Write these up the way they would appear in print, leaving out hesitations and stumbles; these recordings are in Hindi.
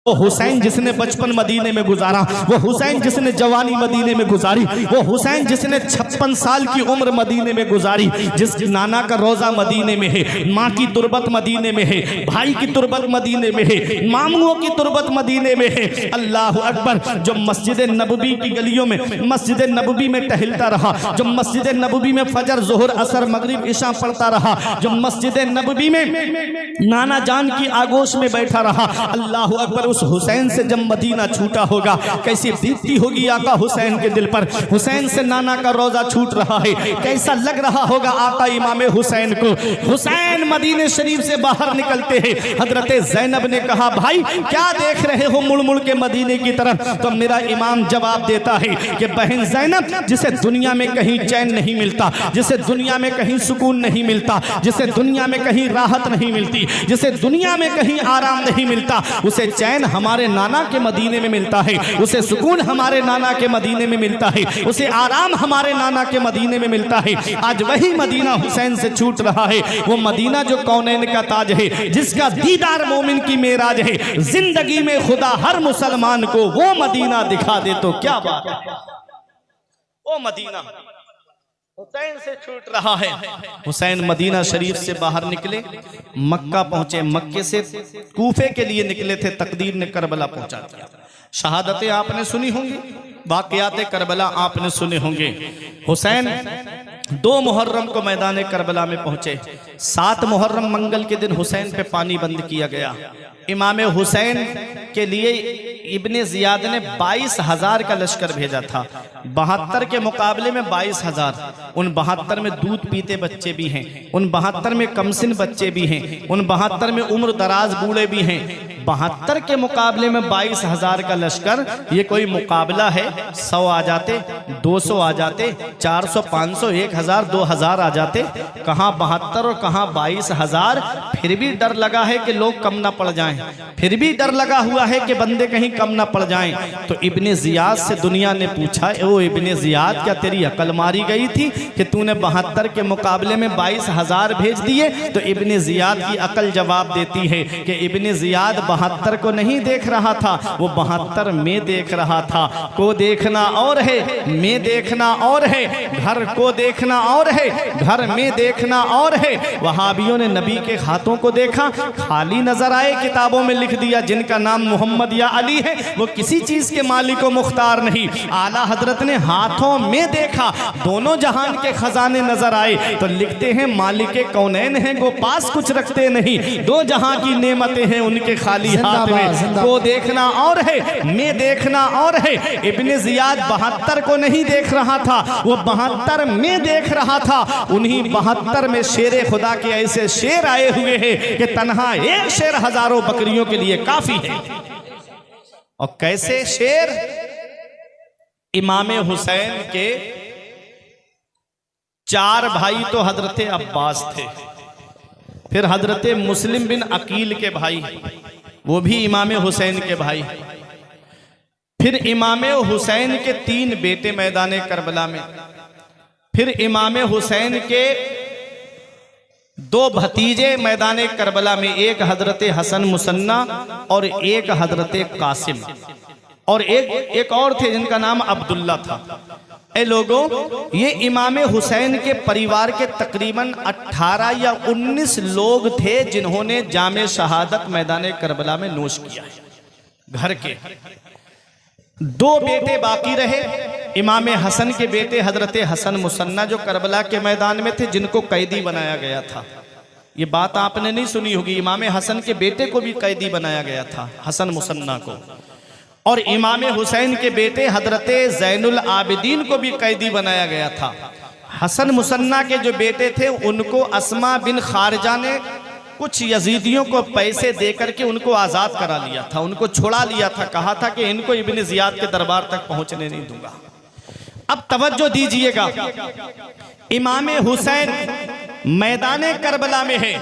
वो हुसैन जिसने बचपन मदीने में गुजारा, वो हुसैन जिसने जवानी मदीने में गुजारी, वो हुसैन जिसने 56 साल की उम्र मदीने में गुजारी, जिस नाना का रोजा मदीने में है, माँ की तुरबत मदीने में है, भाई की तुरबत मदीने में है, मामूओं की तुरबत मदीने में है। अल्लाह अकबर। जो मस्जिद नबवी की गलियों में, मस्जिद नबवी में टहलता रहा, जो मस्जिद नबवी में फजर जोहर असर मगरिब इशा पढ़ता रहा, जो मस्जिद नबवी में नाना जान की आगोश में बैठा रहा, अल्लाह अकबर। उस हुसैन से जब मदीना छूटा होगा, कैसी बीतती होगी आका हुसैन के दिल पर। हुसैन से नाना का रोजा छूट रहा है, कैसा लग रहा होगा आका इमाम हुसैन को। हुसैन मदीने शरीफ से बाहर निकलते हैं। हजरत ज़ैनब ने कहा, भाई क्या देख रहे हो मुड़ मुड़ के मदीने की तरफ? तो मेरा इमाम जवाब देता है कि बहन ज़ैनब, जिसे दुनिया में कहीं चैन नहीं मिलता, जिसे दुनिया में कहीं सुकून नहीं मिलता, जिसे दुनिया में कहीं राहत नहीं मिलती, जिसे दुनिया में कहीं आराम नहीं मिलता, उसे चैन हमारे नाना के मदीने में मिलता है, उसे सुकून हमारे नाना के मदीने में मिलता है, उसे आराम हमारे नाना के मदीने में मिलता है। आज वही मदीना हुसैन से छूट रहा है, वो मदीना जो कौनैन का ताज है, जिसका दीदार मोमिन की मेराज है। जिंदगी में खुदा हर मुसलमान को वो मदीना दिखा दे तो क्या बात है। वो मदीना हुसैन से छूट रहा है। हुसैन मदीना शरीफ से बाहर निकले, मक्का पहुंचे, मक्के से कूफे के लिए निकले थे, तकदीर ने करबला पहुंचा दिया। शहादतें आपने सुनी होंगी, वाक़यात करबला आपने सुने होंगे। हुसैन 2 मुहर्रम को मैदान करबला में पहुंचे। 7 मुहर्रम मंगल के दिन हुसैन पे पानी बंद किया गया। इमाम हुसैन के लिए इब्ने जियाद ने 22,000 का लश्कर भेजा था। 72 के मुकाबले में 22,000। उन 72 में दूध पीते बच्चे भी हैं, उन 72 में कमसिन बच्चे भी हैं, उन 72 में उम्र दराज बूढ़े भी हैं। 72 के मुकाबले में 22,000 का लश्कर, ये कोई मुकाबला है? 100 आ जाते, 200 आ जाते, 400, 500, 1000, 2000 आ जाते। कहाँ 72 और कहाँ 22,000। फिर भी डर लगा है कि लोग कम ना पड़ जाएं, फिर भी डर लगा हुआ है कि बंदे कहीं कम ना पड़ जाएं। तो इब्ने जियाद से दुनिया ने पूछा, ओ इब्ने जियाद, क्या तेरी अकल मारी गई थी कि तूने 72 के मुकाबले में 22,000 भेज दिए? तो इब्ने जियाद की अकल जवाब देती है कि इब्ने जियाद 72 को नहीं देख रहा था, वो 72 में देख रहा था। को देखना और है, में देखना और है, घर को देखना और है, घर में देखना और है। वहाबियों ने नबी के हाथों को देखा, खाली नजर आए, किताबों में लिख दिया जिनका नाम मोहम्मद या अली है वो किसी चीज के मालिक व मुख्तार नहीं। आला हजरत ने हाथों में देखा, दोनों जहान के खजाने नजर आए, तो लिखते हैं मालिक कौनैन हैं, वो पास कुछ रखते नहीं, 2 जहां की नेमतें हैं उनके खाली हाथ में। वो देखना और है, में देखना और है। इब्ने जियाद 72 को नहीं देख रहा था, वो 72 में देख रहा था। उन्हीं 72 में शेरे खुदा के ऐसे शेर आए हुए हैं कि तन्हा एक शेर हजारों बकरियों के लिए काफी है। और कैसे शेर? इमाम हुसैन के 4 भाई तो हजरत अब्बास थे, फिर हजरत मुस्लिम बिन अकील के भाई, वो भी इमाम हुसैन के भाई, फिर इमाम हुसैन के 3 बेटे मैदान करबला में, फिर इमाम हुसैन के 2 भतीजे मैदान करबला में, एक हजरत हसन मुसन्ना और एक हजरत कासिम, और एक और थे जिनका नाम अब्दुल्ला था। ए लोगों, ये इमाम हुसैन के परिवार के तकरीबन 18 या 19 लोग थे जिन्होंने जामे शहादत मैदान करबला में नोश किया है। घर के 2 बेटे बाकी रहे। इमाम हसन के बेटे हजरत हसन मुसन्ना जो करबला के मैदान में थे, जिनको कैदी बनाया गया था। ये बात आपने नहीं सुनी होगी, इमाम हसन के बेटे को भी कैदी बनाया गया था, हसन मुसन्ना को। और इमाम हुसैन के बेटे हजरत ज़ैनुल आबिदीन को भी कैदी बनाया गया था। हसन मुसन्ना के जो बेटे थे उनको अस्मा बिन खारजा ने कुछ यजीदियों को पैसे देकर के उनको आज़ाद करा लिया था, उनको छुड़ा लिया था। कहा था कि इनको इब्ने जियाद के दरबार तक पहुंचने नहीं दूंगा। अब तवज्जो दीजिएगा, इमाम हुसैन मैदान करबला में है,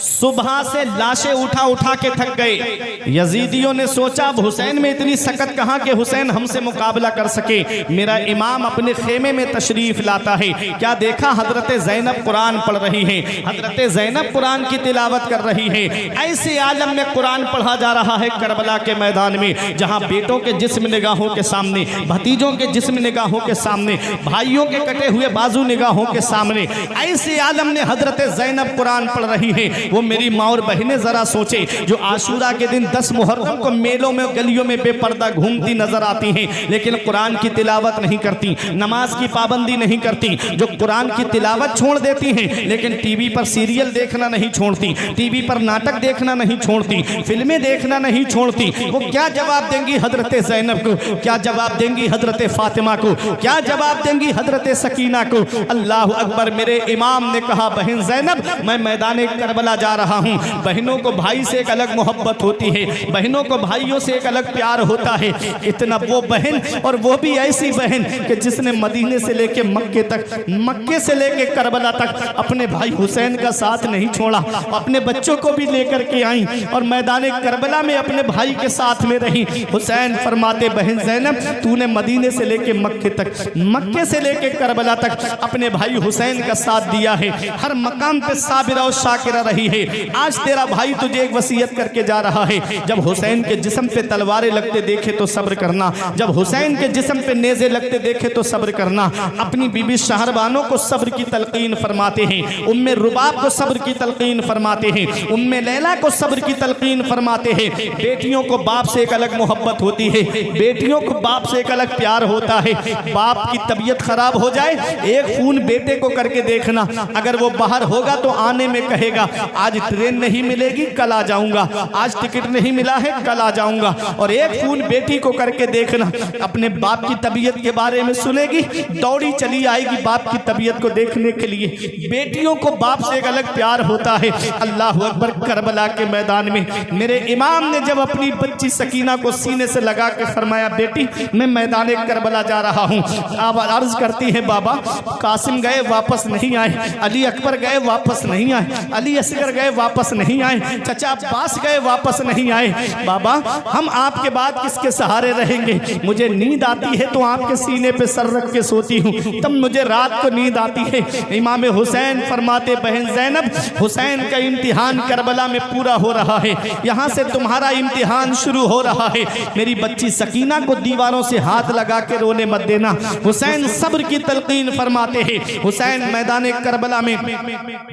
सुबह से लाशें उठा उठा के थक गए। यजीदियों ने सोचा अब हुसैन में इतनी सकत कहाँ कि हुसैन हमसे मुकाबला कर सके। मेरा इमाम अपने खेमे में तशरीफ लाता है। क्या देखा, हजरत ज़ैनब कुरान पढ़ रही है, हजरत ज़ैनब कुरान की तिलावत कर रही है। ऐसे आलम में कुरान पढ़ा जा रहा है करबला के मैदान में, जहाँ बेटों के जिस्म निगाहों के सामने, भतीजों के जिस्म निगाहों के सामने, भाइयों के कटे हुए बाजू निगाहों के सामने ऐसे आलम ने हजरत ज़ैनब कुरान पढ़ रही है। वो मेरी माँ और बहनें जरा सोचे, जो आशूरा के दिन 10 मुहर्रम को मेलों में गलियों में बेपर्दा घूमती नजर आती हैं, लेकिन कुरान की तिलावत नहीं करती, नमाज की पाबंदी नहीं करती, जो कुरान की तिलावत छोड़ देती हैं लेकिन टीवी पर सीरियल देखना नहीं छोड़ती, टीवी पर नाटक देखना नहीं छोड़ती, फिल्में देखना नहीं छोड़ती, वो क्या जवाब देंगी हजरत ज़ैनब को, क्या जवाब देंगी हजरत फातिमा को, क्या जवाब देंगी हजरत सकीना को। अल्लाह अकबर। मेरे इमाम ने कहा, बहन ज़ैनब मैं मैदान करबला जा रहा हूँ। बहनों को भाई से एक अलग मोहब्बत होती है, बहनों को भाइयों से एक अलग प्यार होता है। इतना वो बहन, और वो भी ऐसी बहन कि जिसने मदीने से लेके मक्के तक, मक्के से लेके करबला तक अपने भाई हुसैन का साथ नहीं छोड़ा, अपने बच्चों को भी लेकर के आई और मैदान करबला में अपने भाई के साथ में रही। हुसैन फरमाते, बहन ज़ैनब तूने मदीने से लेके मक्के तक, मक्के से लेके करबला तक अपने भाई हुसैन का साथ दिया है, हर मकाम पे साबिरा और शाकिरा रही है। आज तेरा भाई तुझे एक वसीयत करके जा रहा है, जब हुसैन के जिस्म पे तलवारें लगते देखे तो सब्र करना, जब हुसैन के जिस्म पे नेज़े लगते देखे तो सब्र करना। अपनी बीबी शहरबानों को सब्र की तलकीन फरमाते हैं, उम्मे रुबाब को सब्र की तलकीन फरमाते हैं, उम्मे लैला को सब्र की तलकीन फरमाते हैं। बेटियों को बाप से एक अलग मोहब्बत होती है, बेटियों को बाप से एक अलग प्यार होता है। बाप की तबीयत खराब हो जाए, एक फोन बेटे को करके देखना, अगर वो बाहर होगा तो आने में कहेगा आज ट्रेन नहीं मिलेगी कल आ जाऊंगा, आज टिकट नहीं मिला है कल आ जाऊंगा। और एक फोन बेटी को करके देखना, अपने बाप की तबीयत के बारे में सुनेगी, दौड़ी चली आएगी बाप की तबीयत को देखने के लिए। बेटियों को बाप से एक अलग प्यार होता है। अल्लाह अकबर। करबला के मैदान में मेरे इमाम ने जब अपनी बच्ची सकीना को सीने से लगा के फरमाया, बेटी मैं मैदान करबला जा रहा हूँ। आप अर्ज करती है, बाबा कासिम गए वापस नहीं आए, अली अकबर गए वापस नहीं आए, अली असगर गए वापस नहीं आए, चचा अब्बास गए वापस नहीं आए, बाबा हम आपके बाद किसके सहारे रहेंगे? मुझे नींद आती है तो आपके सीने पे सर रख के सोती हूँ, तब मुझे रात को नींद आती है। इमाम हुसैन फरमाते, बहन ज़ैनब हुसैन का इम्तिहान करबला में पूरा हो रहा है, यहाँ से तुम्हारा इम्तिहान शुरू हो रहा है। मेरी बच्ची सकीना को दीवारों से हाथ लगा के रोने मत देना। हुसैन सब्र की तलकीन फरमाते हैं। हुसैन मैदान करबला में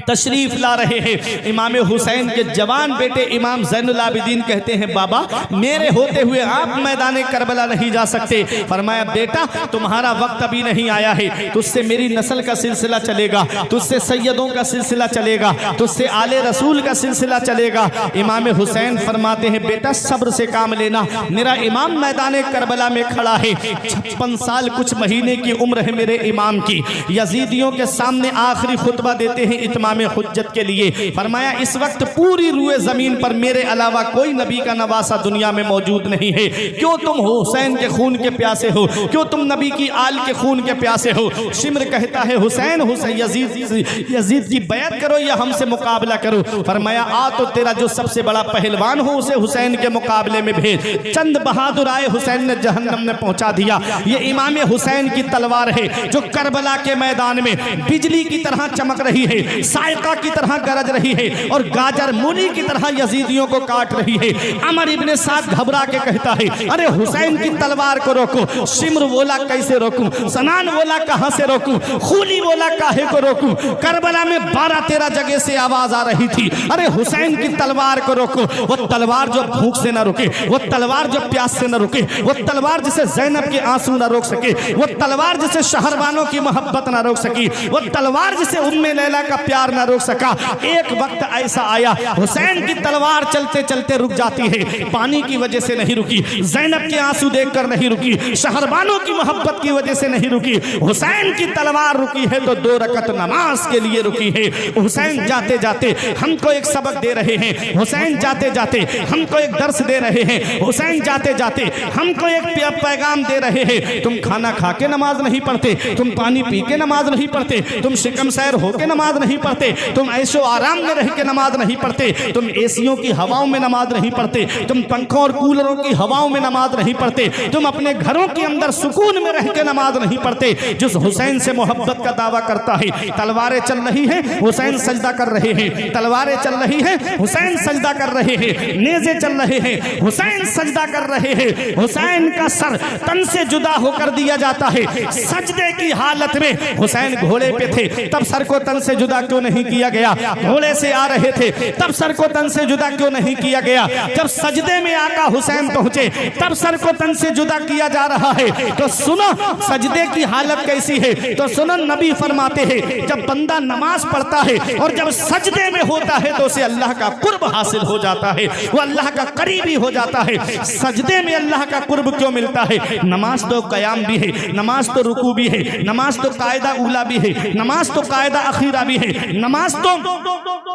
तशरीफ ला रहे हैं। इमाम हुसैन के जवान बेटे इमाम ज़ैनुल आबिदीन कहते हैं, बाबा मेरे होते हुए आप मैदान करबला नहीं जा सकते। फरमाया, बेटा तुम्हारा वक्त अभी नहीं आया है, तुझसे मेरी नस्ल का सिलसिला चलेगा, तुझसे सैयदों का सिलसिला चलेगा, तुझसे आले रसूल का सिलसिला चलेगा। इमाम हुसैन फरमाते हैं, बेटा सब्र से काम लेना। मेरा इमाम मैदान करबला में खड़ा है, 56 साल कुछ महीने की उम्र है मेरे इमाम की। यजीदियों के सामने आखिरी खुतबा देते हैं इत्माम हुज्जत के लिए। फरमाया, इस वक्त पूरी रूए जमीन पर मेरे अलावा कोई नबी का नवासा दुनिया में मौजूद नहीं है। क्यों तुम हुसैन के खून के प्यासे हो? क्यों तुम नबी की आल के खून के प्यासे हो? शिम्र कहता है, हुसैन हुसैन यजीद की बैत करो या हमसे मुकाबला करो। फरमाया, आ तो तेरा जो सबसे बड़ा पहलवान हो उसे हुसैन के मुकाबले में भेज। चंद बहादुर आए, हुसैन ने जहन्नम में पहुंचा दिया। ये इमाम हुसैन की तलवार है जो करबला के मैदान में बिजली की तरह चमक रही है, सायका की तरह गरज रही है और गाजर मूली की तरह यजीदियों को काट रही है। अमर इब्ने साद घबरा के कहता है, अरे हुसैन की तलवार को रोको। शिम्र बोला, कैसे रोकूं? सनान बोला, कहां से रोकूं? खूली बोला, काहे को रोकूं? करबला में 12-13 जगह से आवाज आ रही थी, अरे हुसैन की तलवार को रोको। वो तलवार जो भूख से न रुके, वो तलवार जो प्यास से न रुके, वो तलवार जिसे ज़ैनब के आंसू न रोक सके, वो तलवार जिसे शहरबानों की मोहब्बत न रोक सकी, वो तलवार जिसे उम्मे लैला का प्यार न रोक सका। एक वक्त ऐसा आया, हुसैन की तलवार चलते चलते रुक जाती है। पानी की वजह से नहीं रुकी, ज़ैनब के आंसू देखकर नहीं रुकी, शहरबानों की मोहब्बत की वजह से नहीं रुकी। हुसैन की तलवार रुकी है तो 2 रकत नमाज के लिए रुकी है। हुसैन जाते जाते हमको एक सबक दे रहे हैं, हुसैन जाते जाते हमको एक दर्स दे रहे हैं, हुसैन जाते जाते हमको एक पैगाम दे रहे हैं। तुम खाना खा के नमाज नहीं पढ़ते, तुम पानी पी के नमाज नहीं पढ़ते, तुम शिकम सैर होके नमाज नहीं पढ़ते, तुम ऐशो आराम में रह के नमाज नहीं पढ़ते, तुम एसियों की हवाओं में नमाज नहीं पढ़ते, तुम पंखों और कूलरों की हवाओं में नमाज नहीं पढ़ते, तुम अपने घरों के अंदर सुकून में रह के नमाज नहीं पढ़ते। जिस हुसैन से मोहब्बत का दावा करता है, तलवारें चल रही हैं, हुसैन सजदा कर रहे हैं, तलवारें चल रही हैं, हुसैन सजदा कर रहे हैं, नेज़े चल रहे हैं, हुसैन सजदा कर रहे हैं। हुसैन का सर तन से जुदा होकर दिया जाता है। सजदे की हालत में हुसैन घोड़े पे थे, तब सर को तन से जुदा क्यों नहीं किया गया? घोड़े से आ रहे थे, तब सर को तन से जुदा क्यों नहीं किया गया? जब सजदे में आका हुसैन पहुंचे, तब सर को तन से जुदा किया जा रहा है। तो सुनो सजदे की हालत कैसी है, तो सुनो नबी फरमाते हैं, जब बंदा नमाज पढ़ता है और जब सजदे में होता है तो उसे अल्लाह का कुर्ब हासिल हो जाता है, वो अल्लाह का करीबी हो जाता है। सजदे में अल्लाह का कुर्ब क्यों मिलता है? नमाज तो कयाम भी है, नमाज तो रुकू भी है, नमाज तो कायदा उला भी है, नमाज तो कायदा अखीरा भी है, नमाज तो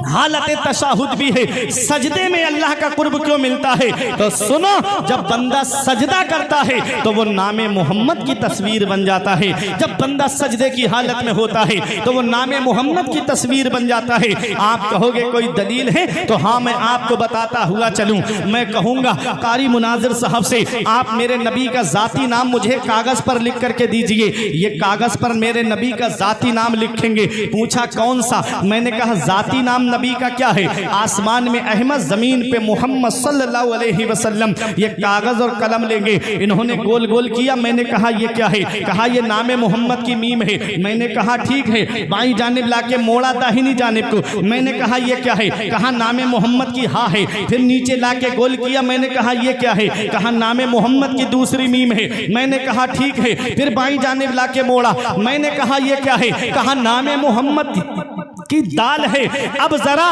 हालत तशाहुद भी है। सजदे में अल्लाह का कुर्ब क्यों मिलता है? तो सुनो, जब बंदा सजदा करता है तो वो नामे मोहम्मद की तस्वीर बन जाता है। जब बंदा सजदे की हालत में होता है तो वो नामे मोहम्मद की तस्वीर बन जाता है। आप कहोगे कोई दलील है, तो हाँ मैं आपको बताता हुआ चलूं। मैं कहूंगा कारी मुनाजिर साहब से, आप मेरे नबी का जाती नाम मुझे कागज पर लिख करके दीजिए। ये कागज पर मेरे नबी का जाती नाम लिखेंगे। पूछा कौन सा? मैंने कहा जाती नाम नबी का क्या है? आसमान में अहमद, जमीन पे मोहम्मद सल्लल्लाहु अलैहि वसल्लम। ये कागज और कलम लेंगे। इन्होंने गोल गोल किया। मैंने कहा ये क्या है? कहा ये नामे मोहम्मद की मीम है। मैंने कहा ठीक है। बाईं जानिब लाके मोड़ा दाहिनी जानिब को। मैंने कहा ये क्या है? कहा नामे मोहम्मद की हा है। फिर नीचे लाके गोल किया। मैंने कहा ये क्या है? कहा नामे मोहम्मद की दूसरी मीम है। मैंने कहा ठीक है। फिर बाईं जानिब लाके मोड़ा। मैंने कहा ये क्या है? कहा नामे मोहम्मद की दाल है। अब जरा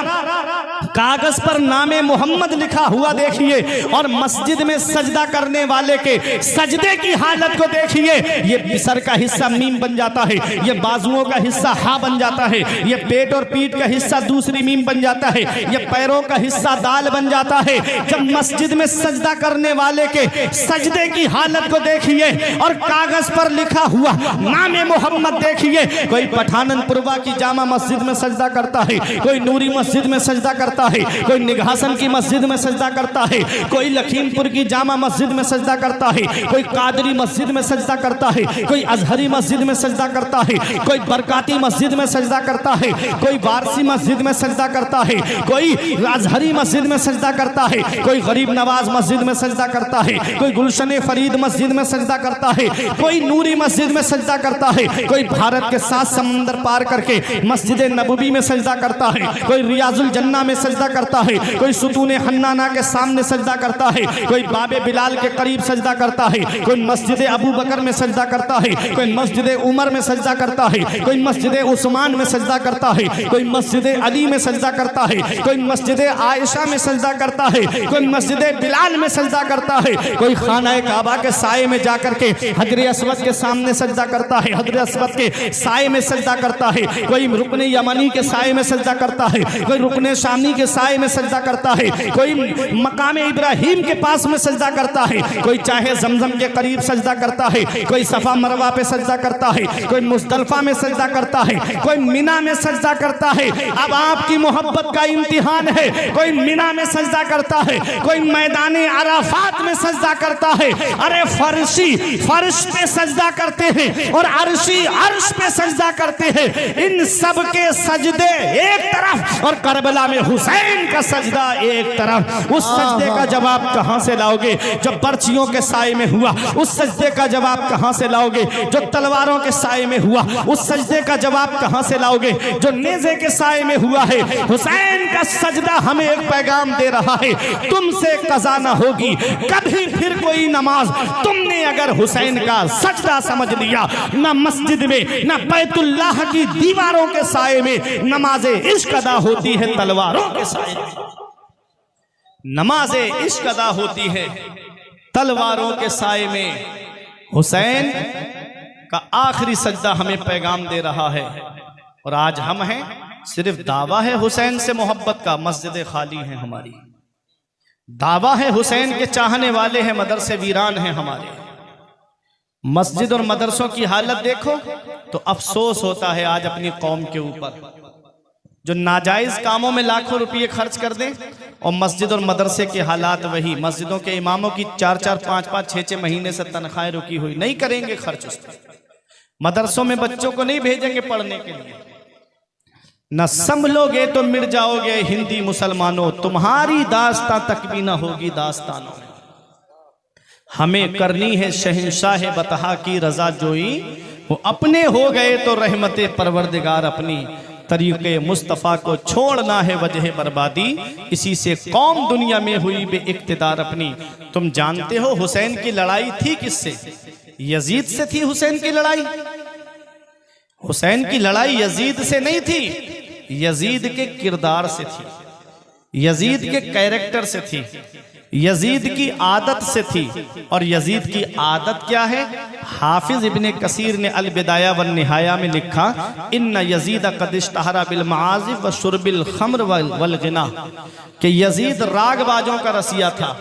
कागज पर नामे मोहम्मद लिखा हुआ देखिए और मस्जिद में सजदा करने वाले के सजदे की हालत को देखिए। ये सर का हिस्सा मीम बन जाता है, ये बाजुओं का हिस्सा हा बन जाता है, ये पेट और पीठ का हिस्सा दूसरी मीम बन जाता है, ये पैरों का हिस्सा दाल बन जाता है। जब मस्जिद में सजदा करने वाले के सजदे की हालत को देखिए और कागज पर लिखा हुआ नामे मोहम्मद देखिए। कोई पठाननपुरवा की जामा मस्जिद में सजदा करता है, कोई नूरी मस्जिद में सजदा करता है, कोई निघासन की मस्जिद में सजदा करता है, कोई लखीमपुर की जामा मस्जिद में सजदा करता है, कोई कादरी मस्जिद में सजदा करता है, कोई अजहरी मस्जिद में सजदा करता है, कोई बरकाती मस्जिद में सजदा करता है, कोई वारसी मस्जिद में सजदा करता है, कोई अजहरी मस्जिद में सजदा करता है, कोई गरीब नवाज मस्जिद में सजदा करता है, कोई गुलशन फरीद मस्जिद में सजदा करता है, कोई नूरी मस्जिद में सजदा करता है, कोई भारत के 7 समंदर पार करके मस्जिद नबवी में सजदा करता है, कोई रियाजुल जन्ना में सजदा करता है, कोई सुतून हन्नाना के सामने सजदा करता है, कोई बाबे बिलाल के करीब सजदा करता है, कोई मस्जिद अबू बकर में सजदा करता है, कोई मस्जिद उमर में सजदा करता है, कोई मस्जिद उस्मान में सजदा करता है, कोई मस्जिद अली में सजदा करता है, कोई मस्जिद आयशा में सजदा करता है, कोई मस्जिद बिलाल में सजदा करता है, कोई खाना काबा के साए में जाकर के हजर अस्वद के सामने सजदा करता है, हजर अस्वद के साए में सजदा करता है, कोई रुकने यमनी के साए में सजदा करता है, कोई रुकने शामी के साए में सजदा करता है, कोई मकाम इब्राहिम के पास में सजदा करता है, कोई चाहे जमजम के करीब सजदा करता है, कोई सफा मरवा पे सजदा करता है, कोई मुजदलफा में सजदा करता है, कोई मिना में सजदा करता है। अब आपकी मोहब्बत का इम्तिहान है। कोई मिना में सजदा करता है, कोई मैदान अराफात में सजदा करता है। अरे फर्शी फर्श पे सजदा करते हैं और अर्शी अर्श पे सजदा करते हैं। इन सब के सजदे एक तरफ और करबला में हुसैन का सजदा एक तरफ। उस सजदे का जवाब कहां से लाओगे जो पर्चियों के साए में हुआ? उस सजदे का जवाब कहां से लाओगे जो तलवारों के साए में हुआ? उस सजदे का जवाब कहां से लाओगे जो नेज़े के साए में हुआ है? हुसैन का सजदा हमें एक पैगाम दे रहा है, तुमसे कज़ा न होगी कभी फिर कोई नमाज। तुमने अगर हुसैन का सजदा समझ लिया, न मस्जिद में न बैतुल्लाह की दीवारों के साए में नमाज़े इश्क अदा होती है, तलवारों के साए में नमाज़े इश्क अदा होती है, तलवारों के साए में। हुसैन का आखिरी सजदा हमें पैगाम दे रहा है। और आज हम हैं, सिर्फ दावा है हुसैन से मोहब्बत का, मस्जिद खाली है हमारी। दावा है हुसैन के चाहने वाले हैं, मदरसे वीरान हैं हमारे। मस्जिद और मदरसों की हालत देखो तो अफसोस होता है आज अपनी कौम के ऊपर। जो नाजायज कामों में लाखों रुपये खर्च कर दें, और मस्जिद और मदरसे के हालात वही, मस्जिदों के इमामों की 4-4, 5-5, 6-6 महीने से तनख्वाहें रुकी हुई, नहीं करेंगे खर्च उस पर। मदरसों में बच्चों को नहीं भेजेंगे पढ़ने के लिए। न संभलोगे तो मिट जाओगे हिंदी मुसलमानों, तुम्हारी दास्तां तक भी न होगी दास्तानों में। हमें करनी है शहंशाह बतहा की रजा जोई, वो अपने हो गए तो रहमते परवरदिगार अपनी, तरीक़े मुस्तफ़ा को छोड़ना है वजह बर्बादी, इसी से कौम दुनिया में हुई बे इक़्तिदार अपनी। तुम जानते हो हुसैन की लड़ाई थी किससे? यजीद से थी हुसैन की लड़ाई। हुसैन की लड़ाई यजीद से नहीं थी, यजीद के किरदार से थी, यजीद के कैरेक्टर से थी, यजीद की आदत से थी। और यजीद की आदत क्या है? हाफिज इब्ने कसीर ने अल बिदाया वन निहाया में लिखा, इन्ना यजीद क़द इश्तहरा बिल मआज़िफ़ व शुर्बिल खम्र वल गिना, कि यजीद रागबाजों का रसिया था,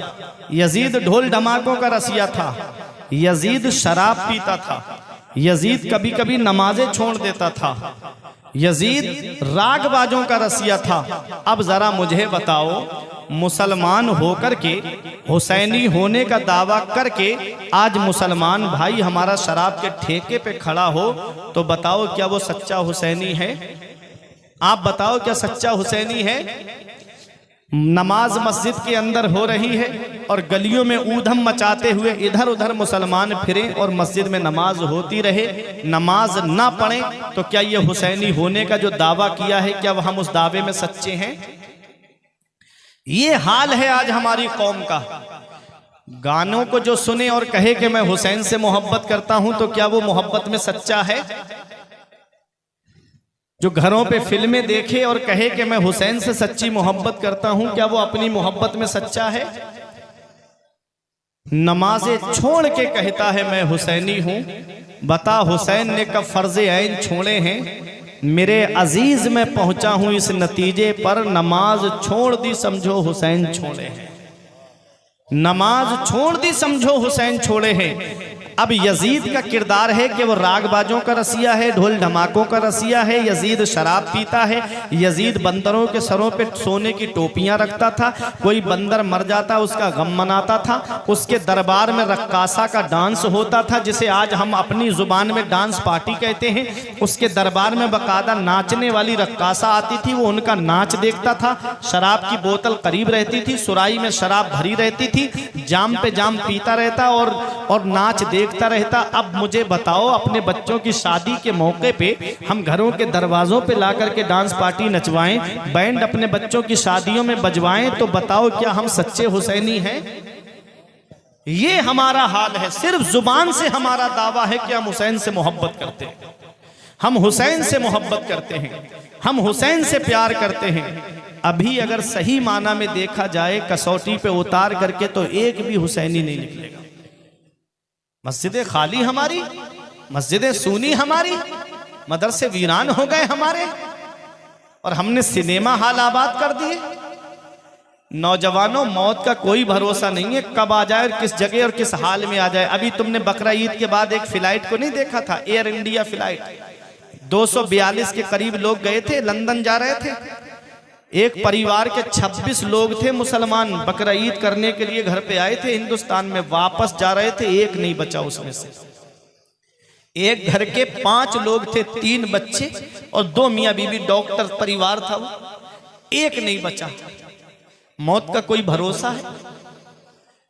यजीद ढोल ढमाकों का रसिया था, यजीद शराब पीता था, यजीद कभी कभी नमाजें छोड़ देता था, यजीद रागबाजों का रसिया था। अब जरा मुझे बताओ, मुसलमान होकर के, हुसैनी होने का दावा करके आज मुसलमान भाई हमारा शराब के ठेके पे खड़ा हो, तो बताओ क्या वो सच्चा हुसैनी है? आप बताओ क्या सच्चा हुसैनी है? नमाज मस्जिद के अंदर हो रही है और गलियों में ऊधम मचाते हुए इधर उधर मुसलमान फिरें और मस्जिद में नमाज होती रहे, नमाज ना पढ़ें, तो क्या ये हुसैनी होने का जो दावा किया है, क्या हम उस दावे में सच्चे हैं? ये हाल है आज हमारी कौम का। गानों को जो सुने और कहे कि मैं हुसैन से मोहब्बत करता हूं, तो क्या वो मोहब्बत में सच्चा है? जो घरों पे फिल्में देखे और कहे कि मैं हुसैन से सच्ची मोहब्बत करता हूं, क्या वो अपनी मोहब्बत में सच्चा है? नमाजें छोड़ के कहता है मैं हुसैनी हूं, बता हुसैन ने कब फर्ज ऐन छोड़े हैं? मेरे अजीज में पहुंचा हूं इस नतीजे पर, नमाज छोड़ दी समझो हुसैन छोड़े हैं, नमाज छोड़ दी समझो हुसैन छोड़े हैं। अब यजीद का किरदार है कि वो रागबाजों का रसिया है, ढोल धमाकों का रसिया है, यजीद शराब पीता है, यजीद बंदरों के सरों पे सोने की टोपियां रखता था, कोई बंदर मर जाता उसका गम मनाता था, उसके दरबार में रक्कासा का डांस होता था जिसे आज हम अपनी जुबान में डांस पार्टी कहते हैं। उसके दरबार में बाकायदा नाचने वाली रक्कासा आती थी, वो उनका नाच देखता था, शराब की बोतल करीब रहती थी, सुराही में शराब भरी रहती थी, जाम पे जाम पीता रहता और नाच देखता रहता। अब मुझे बताओ, अपने बच्चों की शादी के मौके पे हम घरों के दरवाजों पे ला करके डांस पार्टी नचवाएं, बैंड अपने बच्चों की शादियों में बजवाएं, तो बताओ क्या हम सच्चे हुसैनी हैं? ये हमारा हाल है। सिर्फ जुबान से हमारा दावा है कि हम हुसैन से मोहब्बत करते हैं, हम हुसैन से मोहब्बत करते हैं, हम हुसैन से प्यार करते हैं। अभी अगर सही माना में देखा जाए, कसौटी पे उतार करके, तो एक भी हुसैनी नहीं निकलेगा। मस्जिदें खाली हमारी, मस्जिदें सूनी हमारी, मदरसे वीरान हो गए हमारे, और हमने सिनेमा हाल आबाद कर दिए। नौजवानों, मौत का कोई भरोसा नहीं है, कब आ जाए और किस जगह और किस हाल में आ जाए। अभी तुमने बकरा ईद के बाद एक फ्लाइट को नहीं देखा था, एयर इंडिया फ्लाइट, 242 के करीब लोग गए थे, लंदन जा रहे थे। एक परिवार के 26 लोग थे मुसलमान, बकरा ईद करने के लिए घर पे आए थे हिंदुस्तान में, वापस जा रहे थे, एक नहीं बचा उसमें से। एक घर के 5 लोग थे, 3 बच्चे और 2 मियाँ बीबी, डॉक्टर परिवार था वो, एक नहीं बचा। मौत का कोई भरोसा है?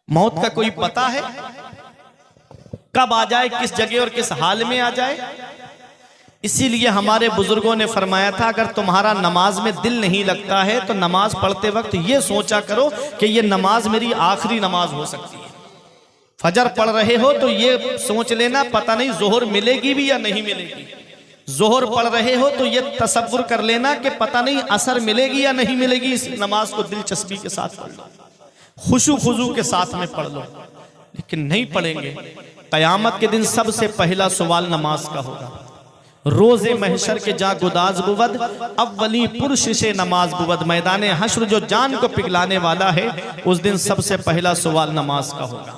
मौत का कोई पता है? कब आ जाए, किस जगह और किस हाल में आ जाए? इसीलिए हमारे बुजुर्गों ने फरमाया था, अगर तुम्हारा नमाज में दिल नहीं लगता है तो नमाज पढ़ते वक्त ये सोचा करो कि ये नमाज मेरी आखिरी नमाज हो सकती है। फजर पढ़ रहे हो तो ये सोच लेना, पता नहीं जोहर मिलेगी भी या नहीं मिलेगी। जोहर पढ़ रहे हो तो ये तसव्वुर कर लेना कि पता नहीं असर मिलेगी या नहीं मिलेगी। इस नमाज को दिलचस्पी के साथ पढ़ लो, खुशू खुजू के साथ में पढ़ लो। लेकिन नहीं पढ़ेंगे, क़यामत के दिन सबसे पहला सवाल नमाज का होगा। रोजे महशर के जा गुदाज बुवद, अव्वली पुरुष से नमाज बुवद। मैदान हश्र जो जान को पिघलाने वाला है, उस दिन सबसे पहला सवाल नमाज का होगा।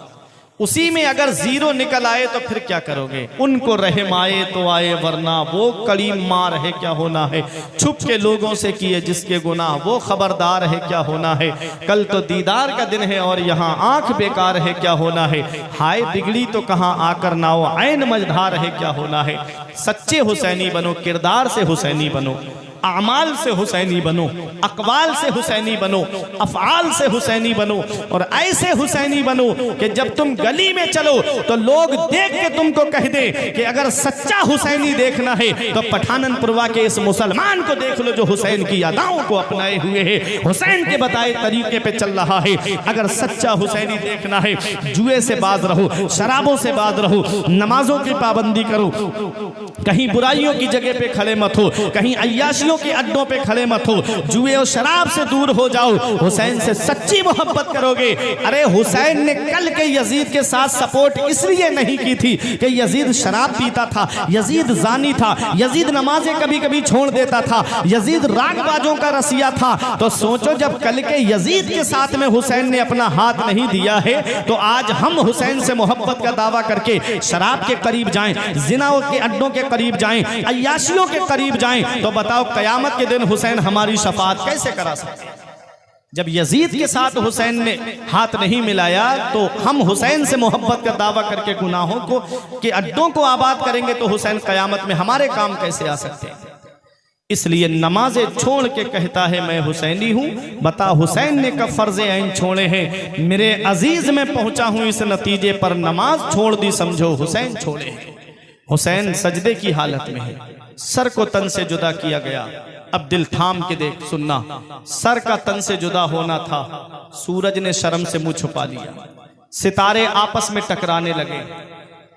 उसी में अगर जीरो निकल आए तो फिर क्या करोगे? उनको रहम आए तो आए वरना वो कड़ी मार है क्या होना है। छुप के लोगों से किए जिसके गुनाह वो खबरदार है क्या होना है। कल तो दीदार का दिन है और यहाँ आंख बेकार है क्या होना है। हाय बिगड़ी तो कहाँ आकर नाओ ऐन मझधार है क्या होना है। सच्चे हुसैनी बनो, किरदार से हुसैनी बनो, आमाल से हुसैनी बनो, अकवाल से हुसैनी बनो, अफआल से हुसैनी बनो। और ऐसे हुसैनी बनो कि जब तुम गली में चलो तो लोग देख के तुमको कह दे कि अगर सच्चा हुसैनी देखना है तो पठाननपुरवा के इस मुसलमान को देख लो जो हुसैन की अदाओं को अपनाए हुए है, हुसैन के बताए तरीके पे चल रहा है। अगर सच्चा हुसैनी देखना है, जुए से बाज रहो, शराबों से बाज रहो, नमाजों की पाबंदी करो, कहीं बुराइयों की जगह पे खड़े मत हो, कहीं अय्याशी के अड्डों पे खड़े मत हो, जुए और शराब से दूर हो जाओ, हुसैन से सच्ची मोहब्बत करोगे। अरे हुसैन ने कल के यजीद के साथ सपोर्ट इसलिए नहीं की थी कि यजीद शराब पीता था, यजीद जानी था, यजीद नमाजें कभी कभी छोड़ देता था, यजीद रागबाजों का रसिया था। तो सोचो जब कल के यजीद के साथ में हुसैन ने अपना हाथ नहीं दिया है तो आज हम हुसैन से मोहब्बत का दावा करके शराब के करीब जाएं, जिनाओं के अड्डों के करीब जाएं, अय्याशियों के करीब जाएं, तो बताओ कयामत के दिन हुसैन हमारी शफाअत कैसे करा सकते हैं? जब यजीद के साथ हुसैन ने हाथ नहीं मिलाया तो हम हुसैन से मोहब्बत का दावा करके गुनाहों को के अड्डों को आबाद करेंगे तो हुसैन कयामत में हमारे काम कैसे आ सकते हैं? इसलिए नमाजें छोड़ के कहता है मैं हुसैनी हूं। बता हुसैन ने कब फर्ज ऐन छोड़े हैं? मेरे अजीज में पहुंचा हूं इस नतीजे पर, नमाज छोड़ दी समझो हुसैन छोड़े हैं। हुसैन सजदे की हालत में है, सर को तन से जुदा किया गया। अब दिल थाम के देख, सुनना, सर का तन से जुदा होना था, सूरज ने शर्म से मुंह छुपा लिया, सितारे आपस में टकराने लगे,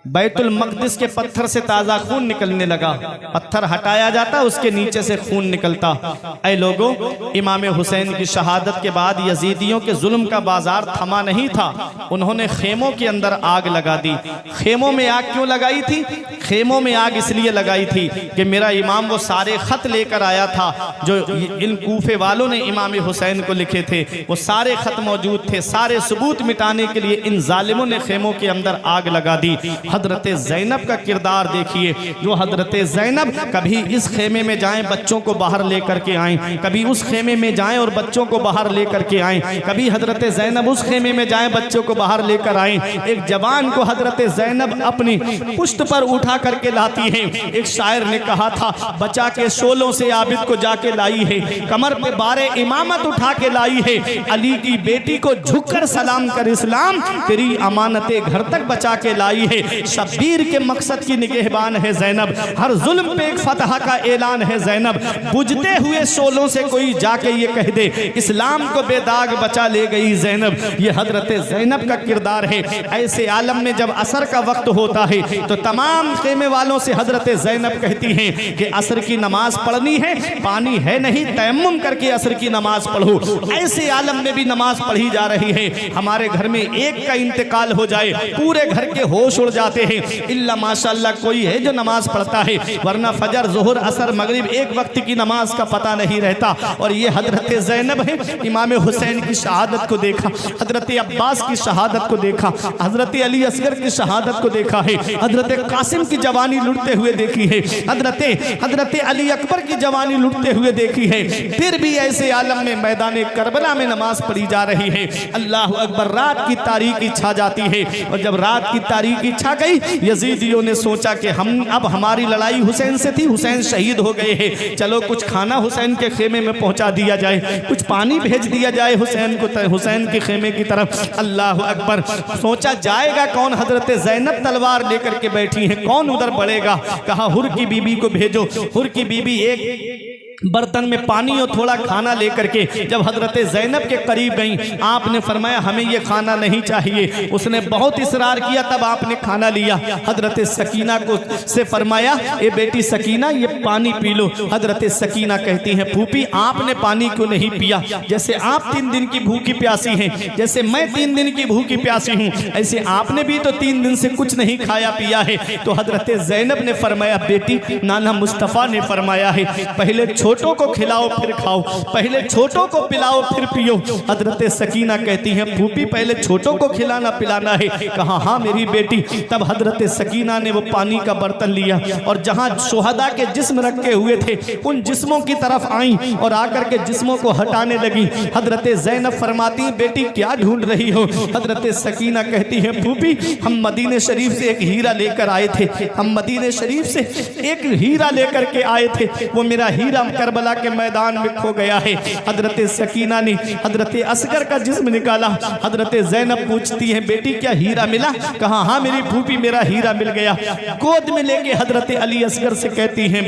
बैतुल मकदिस के पत्थर से ताजा खून निकलने लगा, पत्थर हटाया जाता उसके नीचे से खून निकलता। ऐ लोगों, इमाम हुसैन की शहादत के बाद यजीदियों के जुल्म का बाजार थमा नहीं था, उन्होंने खेमों के अंदर आग लगा दी। खेमों में आग क्यों लगाई थी? खेमों में आग इसलिए लगाई थी कि मेरा इमाम वो सारे खत लेकर आया था जो इन कूफे वालों ने इमाम हुसैन को लिखे थे, वो सारे खत मौजूद थे। सारे सबूत मिटाने के लिए इन जालिमों ने खेमों के अंदर आग लगा दी। हजरत ज़ैनब का किरदार देखिए, जो हजरत ज़ैनब कभी इस खेमे में जाएं बच्चों को बाहर लेकर के आएं, कभी उस खेमे में जाएं और बच्चों को बाहर लेकर के आएं, कभी हजरत ज़ैनब उस खेमे में जाएं बच्चों को बाहर लेकर आएं। एक जवान को हजरत ज़ैनब अपनी पुश्त पर उठा करके लाती है। एक शायर ने कहा था, बचा के शोलों से आबिद को जाके लाई है, कमर पे बारे इमामत उठा के लाई है, अली की बेटी को झुककर सलाम कर इस्लाम, तेरी अमानते घर तक बचा के लाई है। शब्बीर के मकसद की निगहबान है ज़ैनब, हर जुल्म पे एक फतह का ऐलान है ज़ैनब। बुझते हुए शोलों से कोई जाके ये कह दे, इस्लाम को बेदाग बचा ले गई ज़ैनब। ये हजरत ज़ैनब का किरदार है। ऐसे आलम में जब असर का वक्त होता है तो तमाम खेमे वालों से हजरत ज़ैनब कहती हैं कि असर की नमाज पढ़नी है, पानी है नहीं, तयम्मुम करके असर की नमाज पढ़ो। ऐसे आलम में भी नमाज पढ़ी जा रही है। हमारे घर में एक का इंतकाल हो जाए, पूरे घर के होश उड़ जाते हैं, इल्ला माशाअल्लाह कोई है जो नमाज पढ़ता है, वरना फजर, जोहर, असर, मगरिब एक वक्त की नमाज का पता नहीं रहता। और ये हजरत ज़ैनब है। इमाम हुसैन की शहादत को देखा, हजरत अब्बास की शहादत को देखा, हजरत अली असगर की शहादत को देखा है, हजरत कासिम की जवानी लुटते हुए देखी है, हजरत अली अकबर की जवानी लुटते हुए देखी है। फिर भी ऐसे आलम में मैदान करबला में नमाज पढ़ी जा रही है। अल्लाह अकबर, रात की तारीकी छा जाती है। और जब रात की तारीकी छा गई, यजीदियों ने सोचा कि हम अब हमारी लड़ाई हुसैन से थी, हुसैन शहीद हो गए हैं, चलो कुछ खाना हुसैन के खेमे में पहुंचा दिया जाए, कुछ पानी भेज दिया जाए हुसैन को, हुसैन के खेमे की तरफ। अल्लाह अकबर, सोचा जाएगा कौन? हजरत ज़ैनब तलवार लेकर के बैठी हैं, कौन उधर बढ़ेगा? कहा हुर की बीबी को भेजो। हुर की बीबी एक बर्तन में पानी और थोड़ा खाना लेकर के जब हजरत ज़ैनब के करीब गई, आपने फरमाया हमें ये खाना नहीं चाहिए। उसने बहुत इसरार किया, तब आपने खाना लिया। हजरत सकीना को से फरमाया, ए बेटी सकीना ये पानी पी लो। हजरत सकीना कहती हैं, फूफी आपने पानी क्यों नहीं पिया? जैसे आप 3 दिन की भूखी प्यासी हैं, जैसे मैं 3 दिन की भूखी प्यासी हूँ, ऐसे आपने भी तो 3 दिन से कुछ नहीं खाया पिया है। तो हजरत ज़ैनब ने फरमाया, बेटी नाना मुस्तफ़ा ने फरमाया है, पहले छोटों को खिलाओ फिर खाओ, पहले छोटों को पिलाओ फिर पियो। हजरत सकीना कहती हैं फूफी पहले छोटों को खिलाना पिलाना है। कहा हाँ मेरी बेटी। तब हजरत सकीना ने वो पानी का बर्तन लिया और जहां शुहदा के जिस्म रखे हुए थे उन जिस्मों की तरफ आई और आकर के जिस्मों को हटाने लगी। हजरत ज़ैनब फरमाती बेटी क्या ढूंढ रही हो? हजरत सकीना कहती है फूफी हम मदीने शरीफ से एक हीरा लेकर आए थे, हम मदीने शरीफ से एक हीरा लेकर के आए थे, वो मेरा हीरा करबला के मैदान में खो गया है। हजरत सकीना ने हजरत असगर का जिस्म निकाला। हजरत ज़ैनब पूछती है बेटी क्या हीरा मिला? कहा हाँ मेरी फूफी मेरा हीरा मिल गया। गोद में लेके हजरत अली असगर से कहती हैं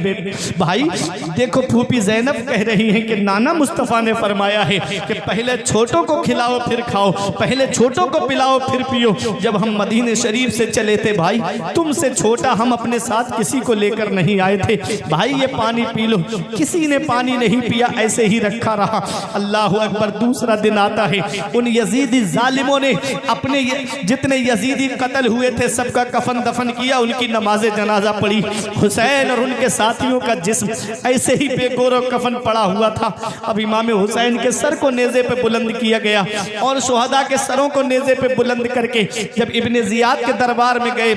भाई देखो फूफी ज़ैनब कह रही हैं कि नाना मुस्तफ़ा ने फरमाया है कि पहले छोटों को खिलाओ फिर खाओ, पहले छोटों को पिलाओ फिर पियो। जब हम मदीने शरीफ से चले थे भाई तुमसे छोटा हम अपने साथ किसी को लेकर नहीं आए थे, भाई ये पानी पी लो। किसी ने पानी नहीं पिया, ऐसे ही रखा रहा। अल्लाह अकबर। दूसरा दिन आता है, उन यजीदी जालिमों ने अपने जितने यजीदी कत्ल हुए थे सबका कफन दफन किया, उनकी नमाज जनाजा पढ़ी। हुसैन और उनके साथियों का जिस्म ऐसे ही बेगौर कफन पड़ा हुआ था। अब इमाम हुसैन के सर को नेज़े पे बुलंद किया गया और शुहदा के सरों को नेज़े पे बुलंद करके जब इब्ने ज़ियाद के दरबार में गए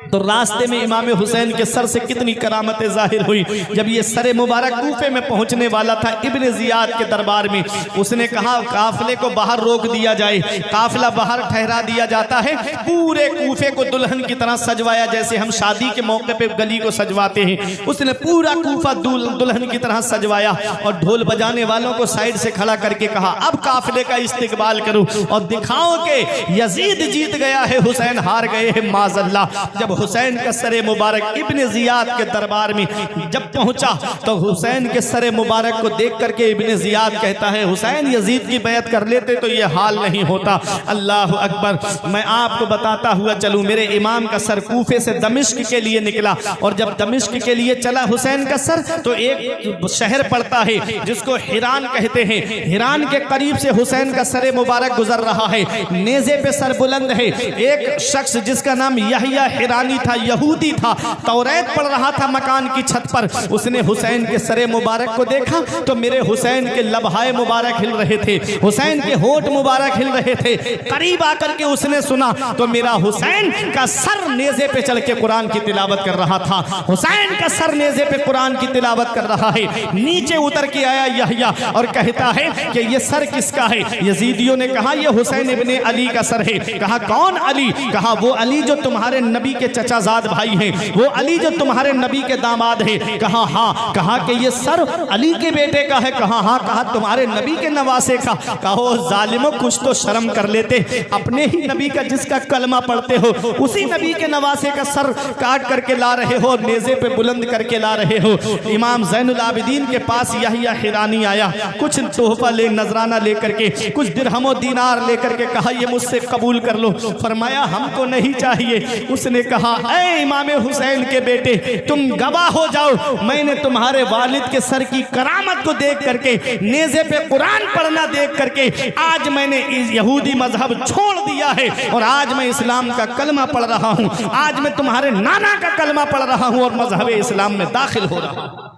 तो रास्ते में इमाम हुसैन के सर से कितनी करामतें जाहिर हुई। जब ये सर मुबारक कूफे में पहुंचने वाला था इब्ने ज़ियाद के दरबार में, उसने कहा काफिले को बाहर रोक दिया जाए। काफिला बाहर ठहरा दिया जाता है, पूरे कूफे को दुल्हन की तरह सजवाया जैसे हम शादी के मौके पे गली को सजवाते हैं। उसने पूरा कूफा दुल्हन की तरह सजवाया और ढोल बजाने वालों को साइड से खड़ा करके कहा अब काफिले का इस्तिकबाल करो और दिखाओ कि यजीद जीत गया है, हुसैन हार गए हैं माज़अल्लाह। जब हुसैन का सरे मुबारक इब्ने ज़ियाद के दरबार में जब पहुंचा तो हुसैन के सरे मुबारक को देख करके इब्ने ज़ियाद कहता है हुसैन यजीद की बैत कर लेते तो ये हाल नहीं होता। अल्लाह अकबर। मैं आपको बताता हुआ चलूं, मेरे इमाम का सर कूफे से दमिश्क के लिए निकला और जब दमिश्क के लिए चला हुसैन का सर तो एक शहर पड़ता है जिसको हिरान कहते हैं। हिरान के करीब से हुसैन का सरे मुबारक गुजर रहा है, नेज़े पे सर बुलंद है। एक शख्स जिसका नाम यहया हिरानी था, यहूदी था, तौरात पढ़ रहा था मकान की छत पर। उसने हुसैन के सरे मुबारक को देखा तो मेरे हुसैन के लबहाए मुबारक हिल रहे थे, हुसैन के होठ मुबारक हिल रहे थे। करीब आकर के उसने सुना तो मेरा हुसैन का सर नेज़े पे चल के कुरान की तिलावत कर रहा था। हुसैन का सर नेज़े पे कुरान की तिलावत कर रहा है। नीचे उतर के आया यहया और कहता है कि ये सर किसका है? यजीदियों ने कहा यह हुसैन इब्ने अली का सर है। कहा कौन अली? कहा वो अली जो तुम्हारे नबी के चचाजाद भाई हैं, वो अली जो तुम्हारे नबी के दामाद हैं। कहा हाँ। कहा कि ये सर अली के बेटे का है? कहा हाँ। कहा तुम्हारे नबी के नवासे का? कहो जालिमों कुछ तो शर्म कर लेते, अपने ही नबी का जिसका कलमा पढ़ते हो उसी नबी के नवासे का सर काट करके ला रहे हो, नेज़े पे बुलंद करके ला रहे हो। इमाम ज़ैनुल आबिदीन के पास यहया हिरानी आया, कुछ तोहफा ले नजराना लेकर के, कुछ दिरहमो दीनार लेकर के कहा ये मुझसे कबूल कर लो। फरमाया हमको नहीं चाहिए। उसने कहा ऐ इमाम हुसैन के बेटे तुम गवाह हो जाओ, मैंने तुम्हारे वालिद के सर की करामत को देख करके, नेज़े पे कुरान पढ़ना देख करके आज मैंने इस यहूदी मजहब छोड़ दिया है और आज मैं इस्लाम का कलमा पढ़ रहा हूँ। आज मैं तुम्हारे नाना का कलमा पढ़ रहा हूँ और मजहब इस्लाम में दाखिल हो रहा हूँ।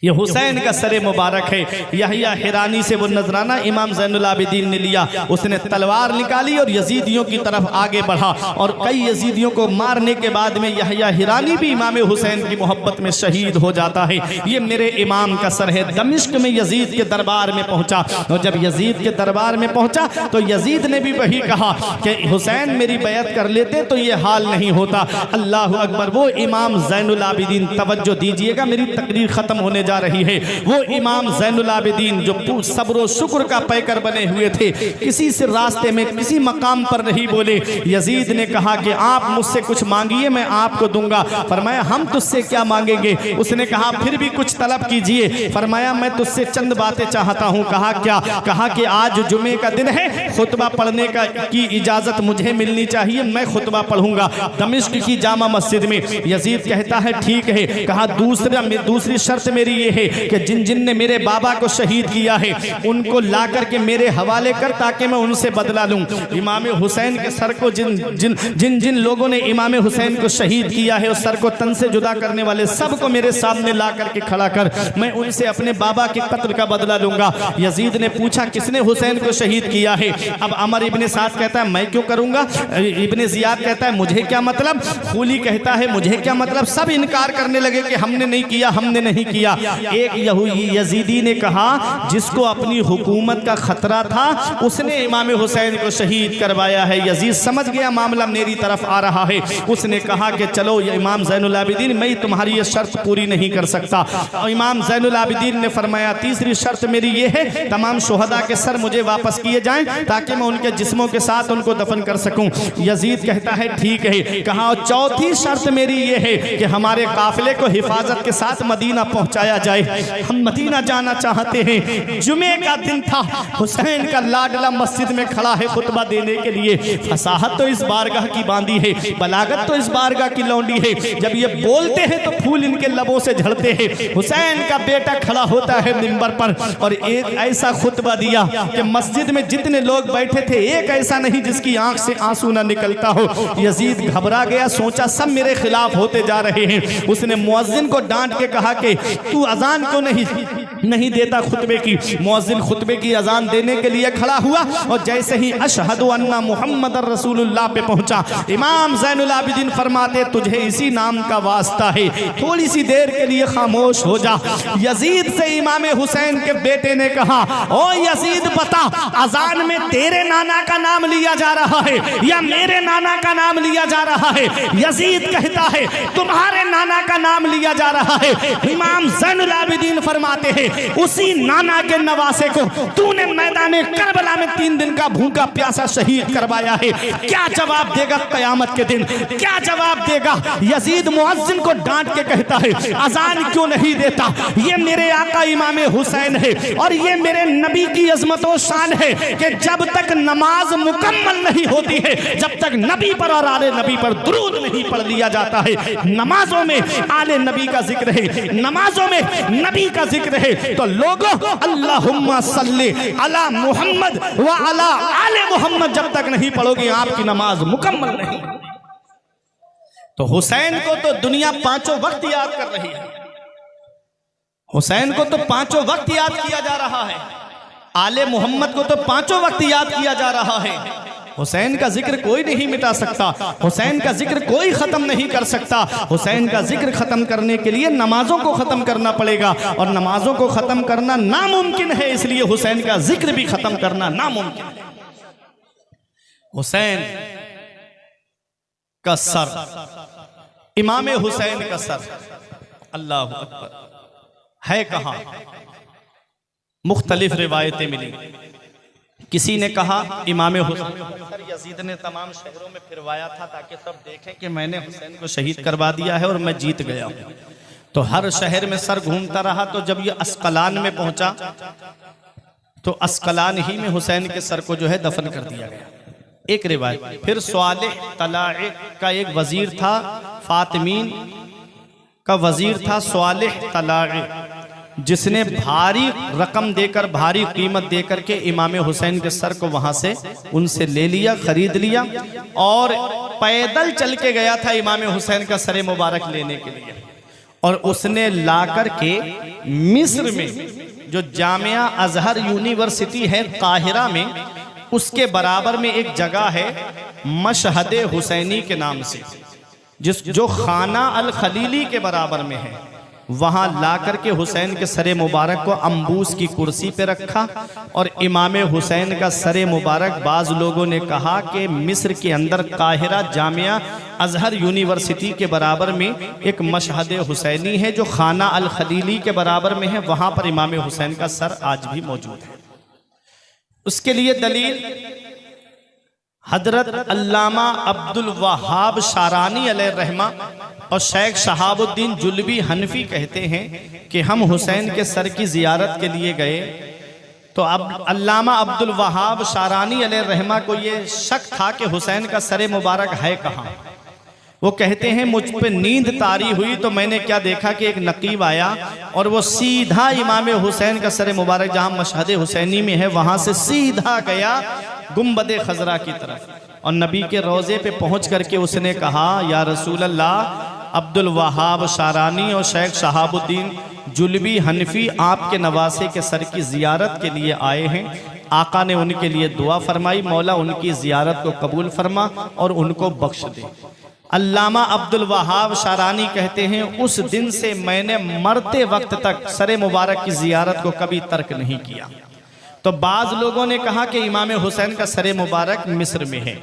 ये हुसैन का सरे मुबारक है। यहया हिरानी से वो नजराना इमाम ज़ैनुल आबिदीन ने लिया, उसने तलवार निकाली और यजीदियों की तरफ आगे बढ़ा और कई यजीदियों को मारने के बाद में यहया हिरानी भी इमाम हुसैन की मोहब्बत में शहीद हो जाता है। ये मेरे इमाम का सर है। दमिश्क में यजीद के दरबार में पहुंचा और जब यजीद के दरबार में पहुंचा तो यजीद ने भी वही कहा कि हुसैन मेरी बैत कर लेते तो ये हाल नहीं होता। अल्लाह अकबर। वो इमाम ज़ैनुल आबिदीन, तवज्जो दीजिएगा मेरी तकरीर खत्म होने जा रही है। वो इमाम ज़ैनुल आबिदीन जो सब्र शुक्र का पैकर बने हुए थे, किसी से रास्ते में किसी मकाम पर नहीं बोले। यजीद ने कहा कि आप मुझसे कुछ मांगिए मैं आपको दूंगा। फरमाया हम तुझसे क्या मांगेंगे? उसने कहा फिर भी कुछ तलब कीजिए। फरमाया मैं तुझसे चंद बातें चाहता हूँ। कहा क्या? कहा कि आज जुमे का दिन है, खुतबा पढ़ने की इजाजत मुझे मिलनी चाहिए, मैं खुतबा पढ़ूंगा दमिश्क की जामा मस्जिद में। यजीद कहता है ठीक है। कहा दूसरी शर्त मेरी लिए है कि जिन जिन ने मेरे बाबा को शहीद किया है उनको ला करके मेरे हवाले कर, ताकि मैं उनसे बदला लूं। इमाम हुसैन के सर को जिन जिन जिन जिन लोगों ने इमाम हुसैन को शहीद किया है, उस सर को तन से जुदा करने वाले सबको मेरे सामने ला करके खड़ा कर, मैं उनसे अपने बाबा के कत्ल का बदला लूंगा। यजीद ने पूछा किसने हुसैन को शहीद किया है? अब अमर इब्ने साद कहता है मैं क्यों करूंगा, इब्ने जियाद कहता है मुझे क्या मतलब, खूली कहता है मुझे क्या मतलब। सब इनकार करने लगे कि हमने नहीं किया, हमने नहीं किया। एक यजीदी ने कहा जिसको अपनी हुकूमत का खतरा था उसने इमाम हुसैन को शहीद करवाया है। यजीद समझ गया मामला मेरी तरफ आ रहा है, उसने कहा कि चलो इमाम ज़ैनुल आबिदीन मैं तुम्हारी ये शर्त पूरी नहीं कर सकता। और इमाम ज़ैनुल आबिदीन ने फरमाया तीसरी शर्त मेरी ये है तमाम शुहदा के सर मुझे वापस किए जाएं ताकि मैं उनके जिस्मों के साथ उनको दफन कर सकूं। यजीद कहता है ठीक है। कहा चौथी शर्त मेरी ये है कि हमारे काफिले को हिफाजत के साथ मदीना पहुंचाया जाए, हम मदीना जाना चाहते हैं। जुमे का दिन था, हुसैन का लाडला मस्जिद में खड़ा है खुतबा देने के लिए। फसाहत तो इस बारगाह की बांधी है, बलागत तो इस बारगाह की लौंडी है। जब ये बोलते हैं तो फूल इनके लबों से झड़ते हैं। हुसैन का बेटा खड़ा होता है मिंबर पर और एक ऐसा खुतबा दिया कि मस्जिद में जितने लोग बैठे थे एक ऐसा नहीं जिसकी आंख से आंसू ना निकलता हो। यजीद घबरा गया, सोचा सब मेरे खिलाफ होते जा रहे हैं। उसने मुअज्जिन को डांट के कहा कि तू अजान क्यों नहीं देता खुतबे की। मुअज्जिन खुतबे की अजान देने के लिए खड़ा हुआ और जैसे ही अशहदु अन्ना मुहम्मदर रसूलुल्लाह पे पहुंचा, इमाम ज़ैनुल आबिदीन फरमाते तुझे इसी नाम का वास्ता है, थोड़ी सी देर के लिए खामोश हो जा। यजीद से इमाम हुसैन के बेटे ने कहा ओ यजीद बता अजान में तेरे नाना का नाम लिया जा रहा है या मेरे नाना का नाम लिया जा रहा है? यजीद कहता है तुम्हारे नाना का नाम लिया जा रहा है। इमाम ज़ैनुल आबिदीन फरमाते हैं उसी नाना के नवासे को तूने मैदान करबला में 3 दिन का भूखा प्यासा शहीद करवाया है। क्या जवाब देगा कयामत के दिन, क्या जवाब देगा? यजीद मुअज्जिन को डांट के कहता है अजान क्यों नहीं देता? ये मेरे आका इमाम हुसैन है और ये मेरे नबी की अजमत और शान है कि जब तक नमाज मुकम्मल नहीं होती है, जब तक नबी पर और आले नबी पर दुरूद नहीं पढ़ लिया जाता है, नमाजों में आले नबी का जिक्र है, नमाजों में नबी का जिक्र है, तो लोगों अल्लाहुम्मा सल्ली अला मुहम्मद व अला आले मुहम्मद जब तक नहीं पढ़ोगे आपकी नमाज मुकम्मल नहीं। तो हुसैन को तो दुनिया 5 वक्त याद कर रही है, हुसैन को तो 5 वक्त याद किया जा रहा है, आले मोहम्मद को तो 5 वक्त याद किया जा रहा है। हुसैन का जिक्र कोई नहीं मिटा सकता, हुसैन का जिक्र कोई खत्म नहीं कर सकता। हुसैन का जिक्र खत्म करने के लिए नमाजों को खत्म करना पड़ेगा और नमाजों को खत्म करना नामुमकिन है, इसलिए हुसैन का जिक्र भी खत्म करना नामुमकिन है। हुसैन का सर, इमाम हुसैन का सर, अल्लाह अकबर, है कहाँ? मुख्तलिफ रिवायतें मिली। किसी ने कहा इमाम हुसैन सर यजीद ने तमाम शहरों में फिरवाया था ताकि सब देखें कि मैंने हुसैन को शहीद करवा दिया है और मैं जीत गया हूं। तो हर शहर में सर घूमता रहा, तो जब ये अस्कलान में पहुंचा तो अस्कलान ही में हुसैन के सर को जो है दफन कर दिया गया। एक रिवायत। फिर स्वालिह तलाए का एक वजीर था, फातिमीन का वजीर था स्वालिह तलाए, जिसने भारी रकम देकर, भारी कीमत देकर के इमाम हुसैन के सर को वहां से उनसे ले लिया, खरीद लिया और पैदल चल के गया था इमाम हुसैन का सर मुबारक लेने के लिए। और उसने ला कर के मिस्र में जो जामिया अजहर यूनिवर्सिटी है काहिरा में, उसके बराबर में एक जगह है मशहद हुसैनी के नाम से, जो खाना अल खलीली के बराबर में है, वहां लाकर के हुसैन के सरे मुबारक को अंबूस की कुर्सी पे रखा। और इमाम हुसैन का सरे मुबारक, बाज लोगों ने कहा कि मिस्र के अंदर काहिरा जामिया अजहर यूनिवर्सिटी के बराबर में एक मशहद हुसैनी है जो खाना अल खलीली के बराबर में है, वहां पर इमाम हुसैन का सर आज भी मौजूद है। उसके लिए दलील हजरत अल्लामा अब्दुल वहाब शारानी अलैहिर्रहमा और शेख शहाबुद्दीन जुल्बी हनफी कहते हैं कि हम हुसैन के सर की जियारत के लिए गए, तो अब अल्लामा अब्दुल वहाब शारानी अलैहिर्रहमा को ये शक था कि हुसैन का सर मुबारक है कहाँ। वो कहते हैं मुझ पे नींद तारी हुई तो मैंने क्या देखा कि एक नकीब आया और वो सीधा इमाम हुसैन का सर मुबारक जहाँ मशहद हुसैनी में है वहाँ से सीधा गया गुम्बद खजरा की तरफ, और नबी के रोज़े पे पहुँच करके उसने कहा, या रसूल अल्लाह, अब्दुल वहाब शारानी और शेख शहाबुद्दीन जुलबी हनफी आपके नवासे के सर की ज़ियारत के लिए आए हैं। आका ने उनके लिए दुआ फरमाई, मौला उनकी ज़ियारत को कबूल फरमा और उनको बख्श दे। अल्लामा अब्दुल वहाब शारानी कहते हैं उस दिन से मैंने मरते वक्त तक सर मुबारक की ज़ियारत को कभी तर्क नहीं किया। तो बाज़ लोगों ने कहा कि इमाम हुसैन का सर मुबारक मिस्र में है,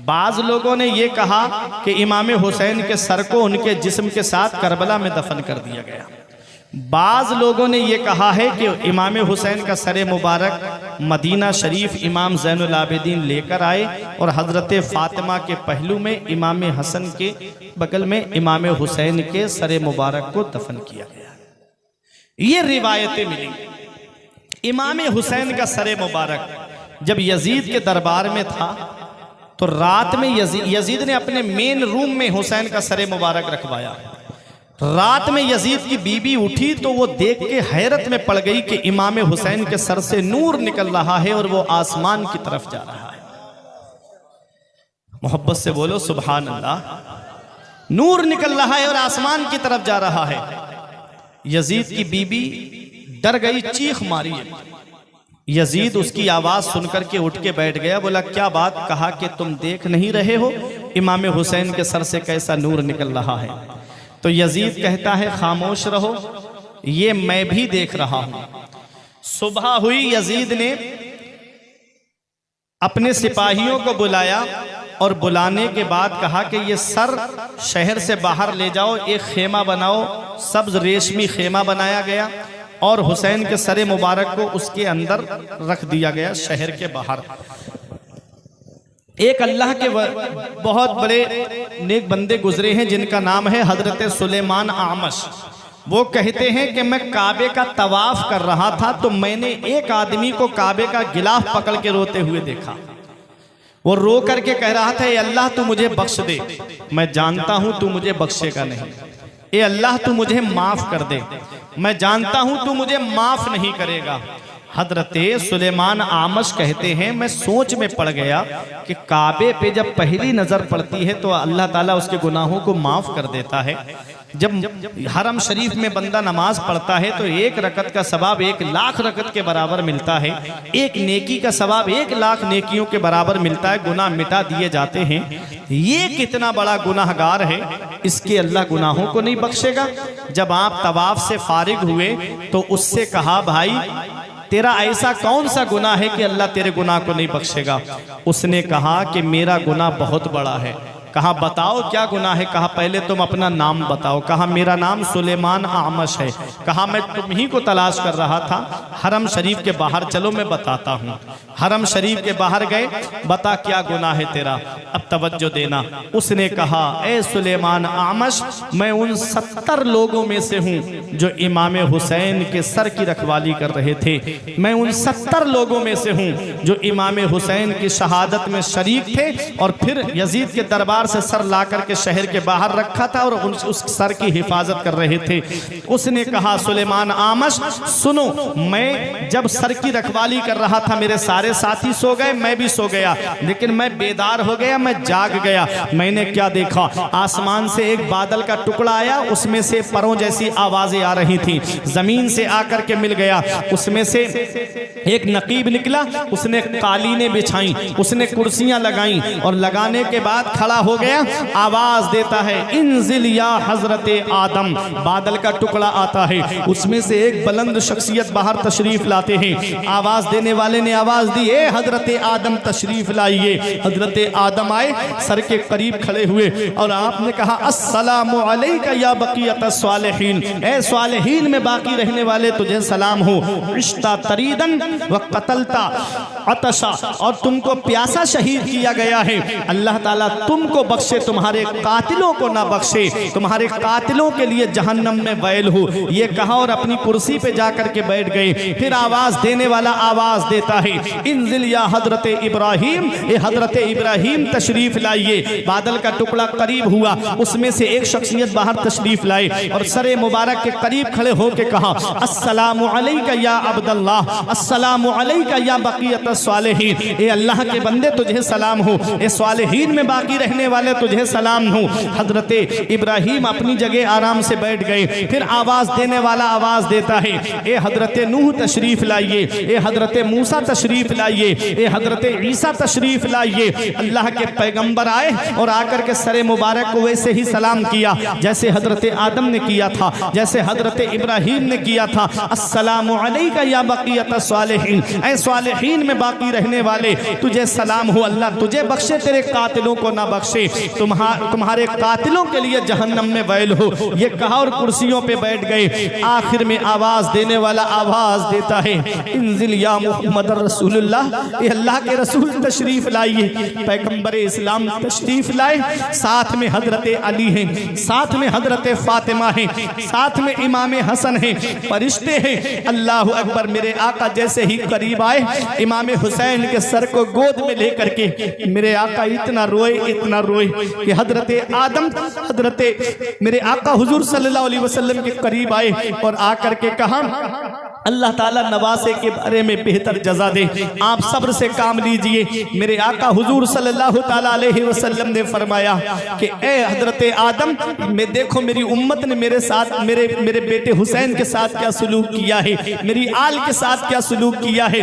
बाज़ लोगों ने यह कहा कि इमाम हुसैन के सर को उनके जिस्म के साथ करबला में दफन कर दिया गया। बाज़ लोगों ने यह कहा है कि इमाम हुसैन का सर मुबारक मदीना शरीफ इमाम ज़ैनुल आबिदीन लेकर आए और हज़रत फ़ातिमा के पहलू में इमाम हसन के बगल में इमाम हुसैन के सर मुबारक को दफन किया गया। ये रिवायतें मिली। इमाम हुसैन का सर मुबारक जब यजीद के दरबार में था तो रात में यजीद ने अपने मेन रूम में हुसैन का सर मुबारक रखवाया। रात में यजीद की बीबी उठी तो वो देख के हैरत में पड़ गई कि इमाम हुसैन के सर से नूर निकल रहा है और वो आसमान की तरफ जा रहा है। मोहब्बत से बोलो सुभान अल्लाह। नूर निकल रहा है और आसमान की तरफ जा रहा है। यजीद की बीबी डर गई, चीख मारी। यजीद उसकी आवाज सुनकर के उठ के बैठ गया। बोला क्या बात? कहा कि तुम देख नहीं रहे हो इमाम हुसैन के सर से कैसा नूर निकल रहा है? तो यजीद कहता है खामोश रहो, ये मैं भी देख रहा हूं। सुबह हुई, यजीद ने अपने सिपाहियों को बुलाया और बुलाने के बाद कहा कि ये सर शहर से बाहर ले जाओ, एक खेमा बनाओ। सब्ज रेशमी खेमा बनाया गया और हुसैन के सर मुबारक को उसके अंदर रख दिया गया शहर के बाहर। एक अल्लाह के बहुत बड़े नेक बंदे गुजरे हैं जिनका नाम है हजरत सुलेमान आमश। वो कहते हैं कि मैं काबे का तवाफ कर रहा था तो मैंने एक आदमी को काबे का गिलाफ पकड़ के रोते हुए देखा। वो रो करके कह रहा था, ए अल्लाह तू मुझे बख्श दे, मैं जानता हूं तू मुझे बख्शेगा नहीं। ए अल्लाह तू मुझे माफ कर दे, मैं जानता हूं तू मुझे माफ नहीं करेगा। हजरत सुलेमान आमश कहते हैं मैं सोच में पड़ गया कि काबे पे जब पहली नजर पड़ती है तो अल्लाह ताला उसके गुनाहों को माफ कर देता है। जब हरम शरीफ में बंदा नमाज पढ़ता है तो एक रकत का सवाब 1,00,000 रकत के बराबर मिलता है। एक नेकी का सवाब 1,00,000 नेकियों के बराबर मिलता है। गुनाह मिटा दिए जाते हैं। ये कितना बड़ा गुनाहगार है, इसके अल्लाह गुनाहों को नहीं बख्शेगा। जब आप तवाफ से फारिग हुए तो उससे कहा, भाई तेरा ऐसा कौन सा गुनाह है कि अल्लाह तेरे गुनाह को नहीं बख्शेगा? उसने कहा कि मेरा गुनाह बहुत बड़ा है। कहा बताओ क्या गुनाह है? कहा पहले तुम अपना नाम बताओ। कहा मेरा नाम सुलेमान आमश है। कहा मैं तुम ही को तलाश कर रहा था, हरम शरीफ के बाहर चलो मैं बताता हूँ। हरम शरीफ के बाहर गए, बता क्या गुनाह है तेरा, अब तवज्जो देना। उसने कहा ए सुलेमान आमश, मैं उन 70 लोगों में से हूँ जो इमाम हुसैन के सर की रखवाली कर रहे थे। मैं उन 70 लोगों में से हूँ जो इमाम हुसैन की शहादत में शरीक थे और फिर यजीद के दरबार से सर ला करके शहर के बाहर रखा था और उस सर की हिफाजत कर रहे थे। उसने कहा सुलेमान आमश सुनो, मैं जब सर की रखवाली कर रहा था मेरे सारे साथी सो गए, मैं भी सो गया, लेकिन मैं बेदार हो गया, मैं जाग गया। मैंने क्या देखा? आसमान से एक बादल का टुकड़ा आया, उसमें से परों जैसी आवाजें आ रही थी। जमीन से आकर के मिल गया, उसमें से एक नकीब निकला, उसने कालीनें बिछाई, उसने कुर्सियां लगाई और लगाने के बाद खड़ा हो गया। आवाज देता है इंजिल या हजरत आदम। बादल का टुकड़ा आता है, उसमें से एक बुलंद शख्सियत बाहर तशरीफ लाते हैं। आवाज देने वाले ने आवाज दी, ए हजरत आदम तशरीफ लाइए। हजरत आदम आए, सर के करीब खड़े हुए और आपने कहा अस्सलामु अलैका या बकियत स्वालिहीन, ए स्वालिहीन में बाकी रहने वाले तुझे सलाम हो। इश्ता तरीदन व कतलता अतशा, और तुमको प्यासा शहीद किया गया है। अल्लाह ताला तुमको को बख्शे, तुम्हारे कातिलों को ना बख्शे, तुम्हारे कातिलों के लिए जहन्नम में वैल हो। ये कहा और अपनी कुर्सी पे जाकर के बैठ गए। फिर आवाज देने वाला आवाज देता है, इंजिल या हजरत इब्राहिम, ये हजरत इब्राहिम तशरीफ लाइए। बादल का टुकड़ा करीब हुआ, उसमें से एक शख्सियत बाहर तशरीफ लाए और सरे मुबारक के करीब खड़े होकर कहा, अस्सलामु अलैका या अब्दुल्लाह, अस्सलामु अलैका या बक़ियत स्वालिहीन। ए अल्लाह के बंदे तुझे सलाम हो, ए स्वालिहीन में बाकी रहने वाले तुझे सलाम हो। हजरत इब्राहिम अपनी जगह आराम से बैठ गए। फिर आवाज देने वाला आवाज देता है, ए हजरत नूह तशरीफ लाइए, ए हजरत मूसा तशरीफ लाइए, ए हजरत ईसा तशरीफ लाइए। अल्लाह के पैगंबर आए और आकर के सरे मुबारक को वैसे ही सलाम किया जैसे हजरत आदम ने किया था, जैसे हजरत इब्राहिम ने किया था। अस्सलामु अलैका या बक़ियत स्वालिहीन, ऐ स्वालिहीन में बाकी रहने वाले तुझे सलाम हो, अल्लाह तुझे बख्शे, तेरे कातिलों को ना बख्शे, तुम्हारे कातिलों के लिए जहन्नम में वैल हो। ये कहा और कुर्सियों पे बैठ गए। आखिर में आवाज देने वाला आवाज देता है, इंजिल या मुहम्मद रसूलुल्लाह, ये अल्लाह के रसूल तशरीफ लाइए। पैगंबर इस्लाम तशरीफ लाए, साथ में हजरत अली हैं, साथ में हजरत फातिमा हैं, साथ में इमाम हसन हैं, फरिश्ते हैं। अल्लाह अकबर। मेरे आका जैसे ही करीब आए, इमाम हुसैन के सर को गोद में लेकर के मेरे आका इतना रोए, इतना रोए कि हजरत आदम, हजरत मेरे आका हुजूर सल्लल्लाहु अलैहि वसल्लम के करीब आए और आकर के कहा, अल्लाह ताला नवासे के बारे में बेहतर जजा दे, आप सब्र से काम लीजिए। मेरे आका हुजूर सल्लल्लाहु ताला अलैहि वसल्लम ने फरमाया कि ए हजरत आदम, मैं देखो मेरी उम्मत ने मेरे साथ, मेरे बेटे हुसैन के साथ क्या सलूक किया है, मेरी आल के साथ क्या सलूक किया है।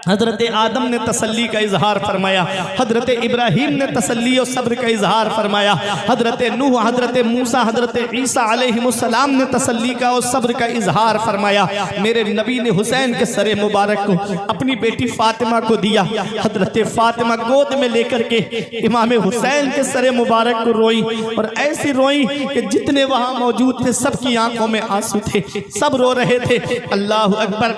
हजरत आदम ने तसल्ली का इजहार फरमाया, हजरत इब्राहिम ने तसल्ली और सब्र का इजहार फरमाया, हजरत नूह, हजरत मूसा, हजरत ईसा अलैहिमुस्सलाम ने तसल्ली का और सब्र का इजहार फरमाया। मेरे नबी ने हुसैन के सरे मुबारक को अपनी बेटी फातिमा को दिया। हजरत फातिमा गोद में लेकर के इमाम हुसैन के सरे मुबारक को रोई और ऐसी रोई कि जितने वहां मौजूद थे सबकी आंखों में आंसू थे, सब रो रहे थे। अल्लाह अकबर।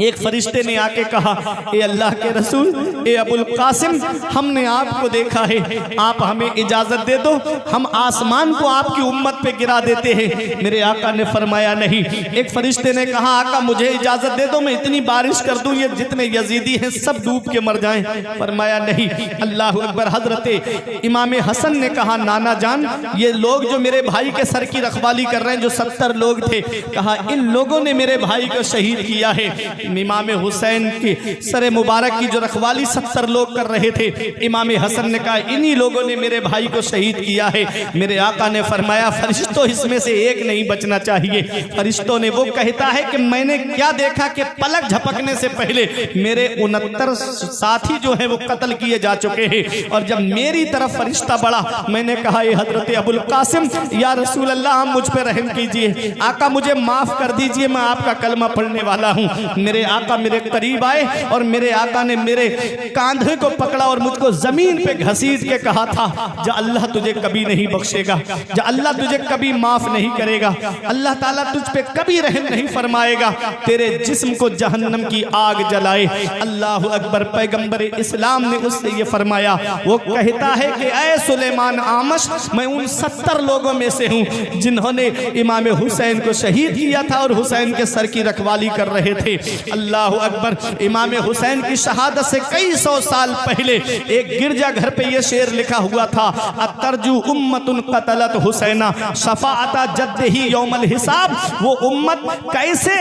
एक फरिश्ते ने आके कहा, ए अल्लाह के रसूल, ए अबुल कासिम, हमने आपको देखा है, आप हमें इजाजत दे दो, हम आसमान को आपकी उम्मत पे गिरा देते हैं। मेरे आका ने फरमाया नहीं। एक फरिश्ते ने कहा, आका मुझे इजाजत दे दो, मैं इतनी बारिश कर दूं ये जितने यजीदी हैं सब डूब के मर जाएं। फरमाया नहीं। अल्लाह अकबर। हजरत इमाम हसन ने कहा, नाना जान, ये लोग जो मेरे भाई के सर की रखवाली कर रहे हैं, जो 70 लोग थे, कहा इन लोगों ने मेरे भाई को शहीद किया है। इमाम हुसैन के सर मुबारक की जो रखवाली 70 लोग कर रहे थे, इमाम हसन ने कहा इन्हीं लोगों ने मेरे भाई को शहीद किया है। मेरे आका ने फरमाया, फरिश्तों इसमें से एक नहीं बचना चाहिए। फरिश्तों ने, वो कहता है कि मैंने क्या देखा कि पलक झपकने से पहले मेरे 69 साथी जो है वो कत्ल किए जा चुके हैं, और जब मेरी तरफ फरिश्ता बढ़ा, मैंने कहा ये हजरत अबुल कासिम, या रसूल अल्लाह मुझ पे रहम कीजिए, आका मुझे माफ कर दीजिए, मैं आपका कलमा पढ़ने वाला हूँ। मेरे आका मेरे करीब आए और मेरे आका ने मेरे कांधे को पकड़ा और मुझको जमीन पे घसीट के कहा था, जा अल्लाह तुझे कभी नहीं बख्शेगा, जा अल्लाह तुझे कभी माफ नहीं करेगा, अल्लाह ताला तुझ पे कभी रहम नहीं फरमाएगा, तेरे जिस्म को जहन्नम की आग जलाए। अल्लाह अकबर। पैगंबर इस्लाम ने उससे ये फरमाया, वो कहता है कि ऐ सुलेमान आमश, मैं उन 70 लोगों में से हूँ जिन्होंने इमाम हुसैन को शहीद किया था और हुसैन के सर की रखवाली कर रहे थे। अल्लाह अकबर। इमाम हुसैन की शहादत से कई 100 साल पहले एक गिरजा घर पे ये शेर लिखा हुआ था, अतरजू उम्मतुन कतलत हुसैना शफाअता जद्दही यौमल हिसाब। वो उम्मत कैसे,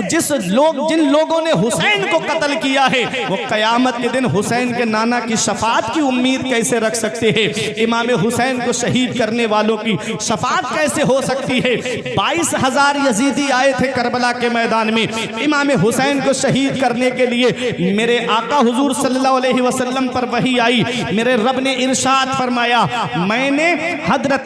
जिन लोगों ने हुसैन को कत्ल किया है, वो कयामत के दिन हुसैन के नाना की शफाअत की उम्मीद कैसे रख सकते हैं। इमाम हुसैन को शहीद करने वालों की शफाअत कैसे हो सकती है। 22,000 यजीदी आए थे करबला के मैदान में इमाम हुसैन को शहीद करने के लिए। मेरे आका हुजूर सल्लल्लाहु अलैहि वसल्लम पर वही आई, मेरे रब ने इरशाद फरमाया, मैंने हजरत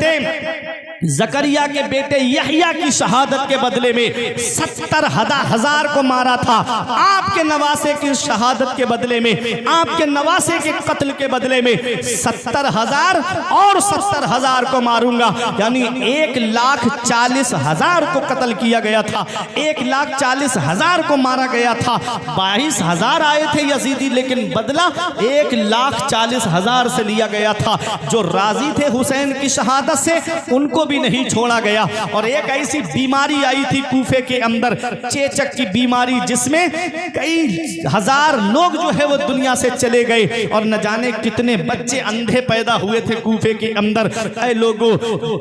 जकरिया के बेटे यहया की शहादत के बदले में 70,000 को मारा था। आपके नवासे की शहादत के बदले में, आपके नवासे के कत्ल के बदले में 70,000 और 70,000 को मारूंगा। यानी 1,40,000 को कत्ल किया गया था, 1,40,000 को मारा गया था। 22,000 आए थे यजीदी, लेकिन बदला 1,40,000 से लिया गया था। जो राजी थे हुसैन की शहादत से, उनको भी नहीं छोड़ा गया। और एक ऐसी बीमारी आई थी कूफे के अंदर, चेचक की बीमारी, जिसमें कई हजार लोग जो है वो दुनिया से चले गए और न जाने कितने बच्चे अंधे पैदा हुए थे कूफे के अंदर। ऐ लोगों,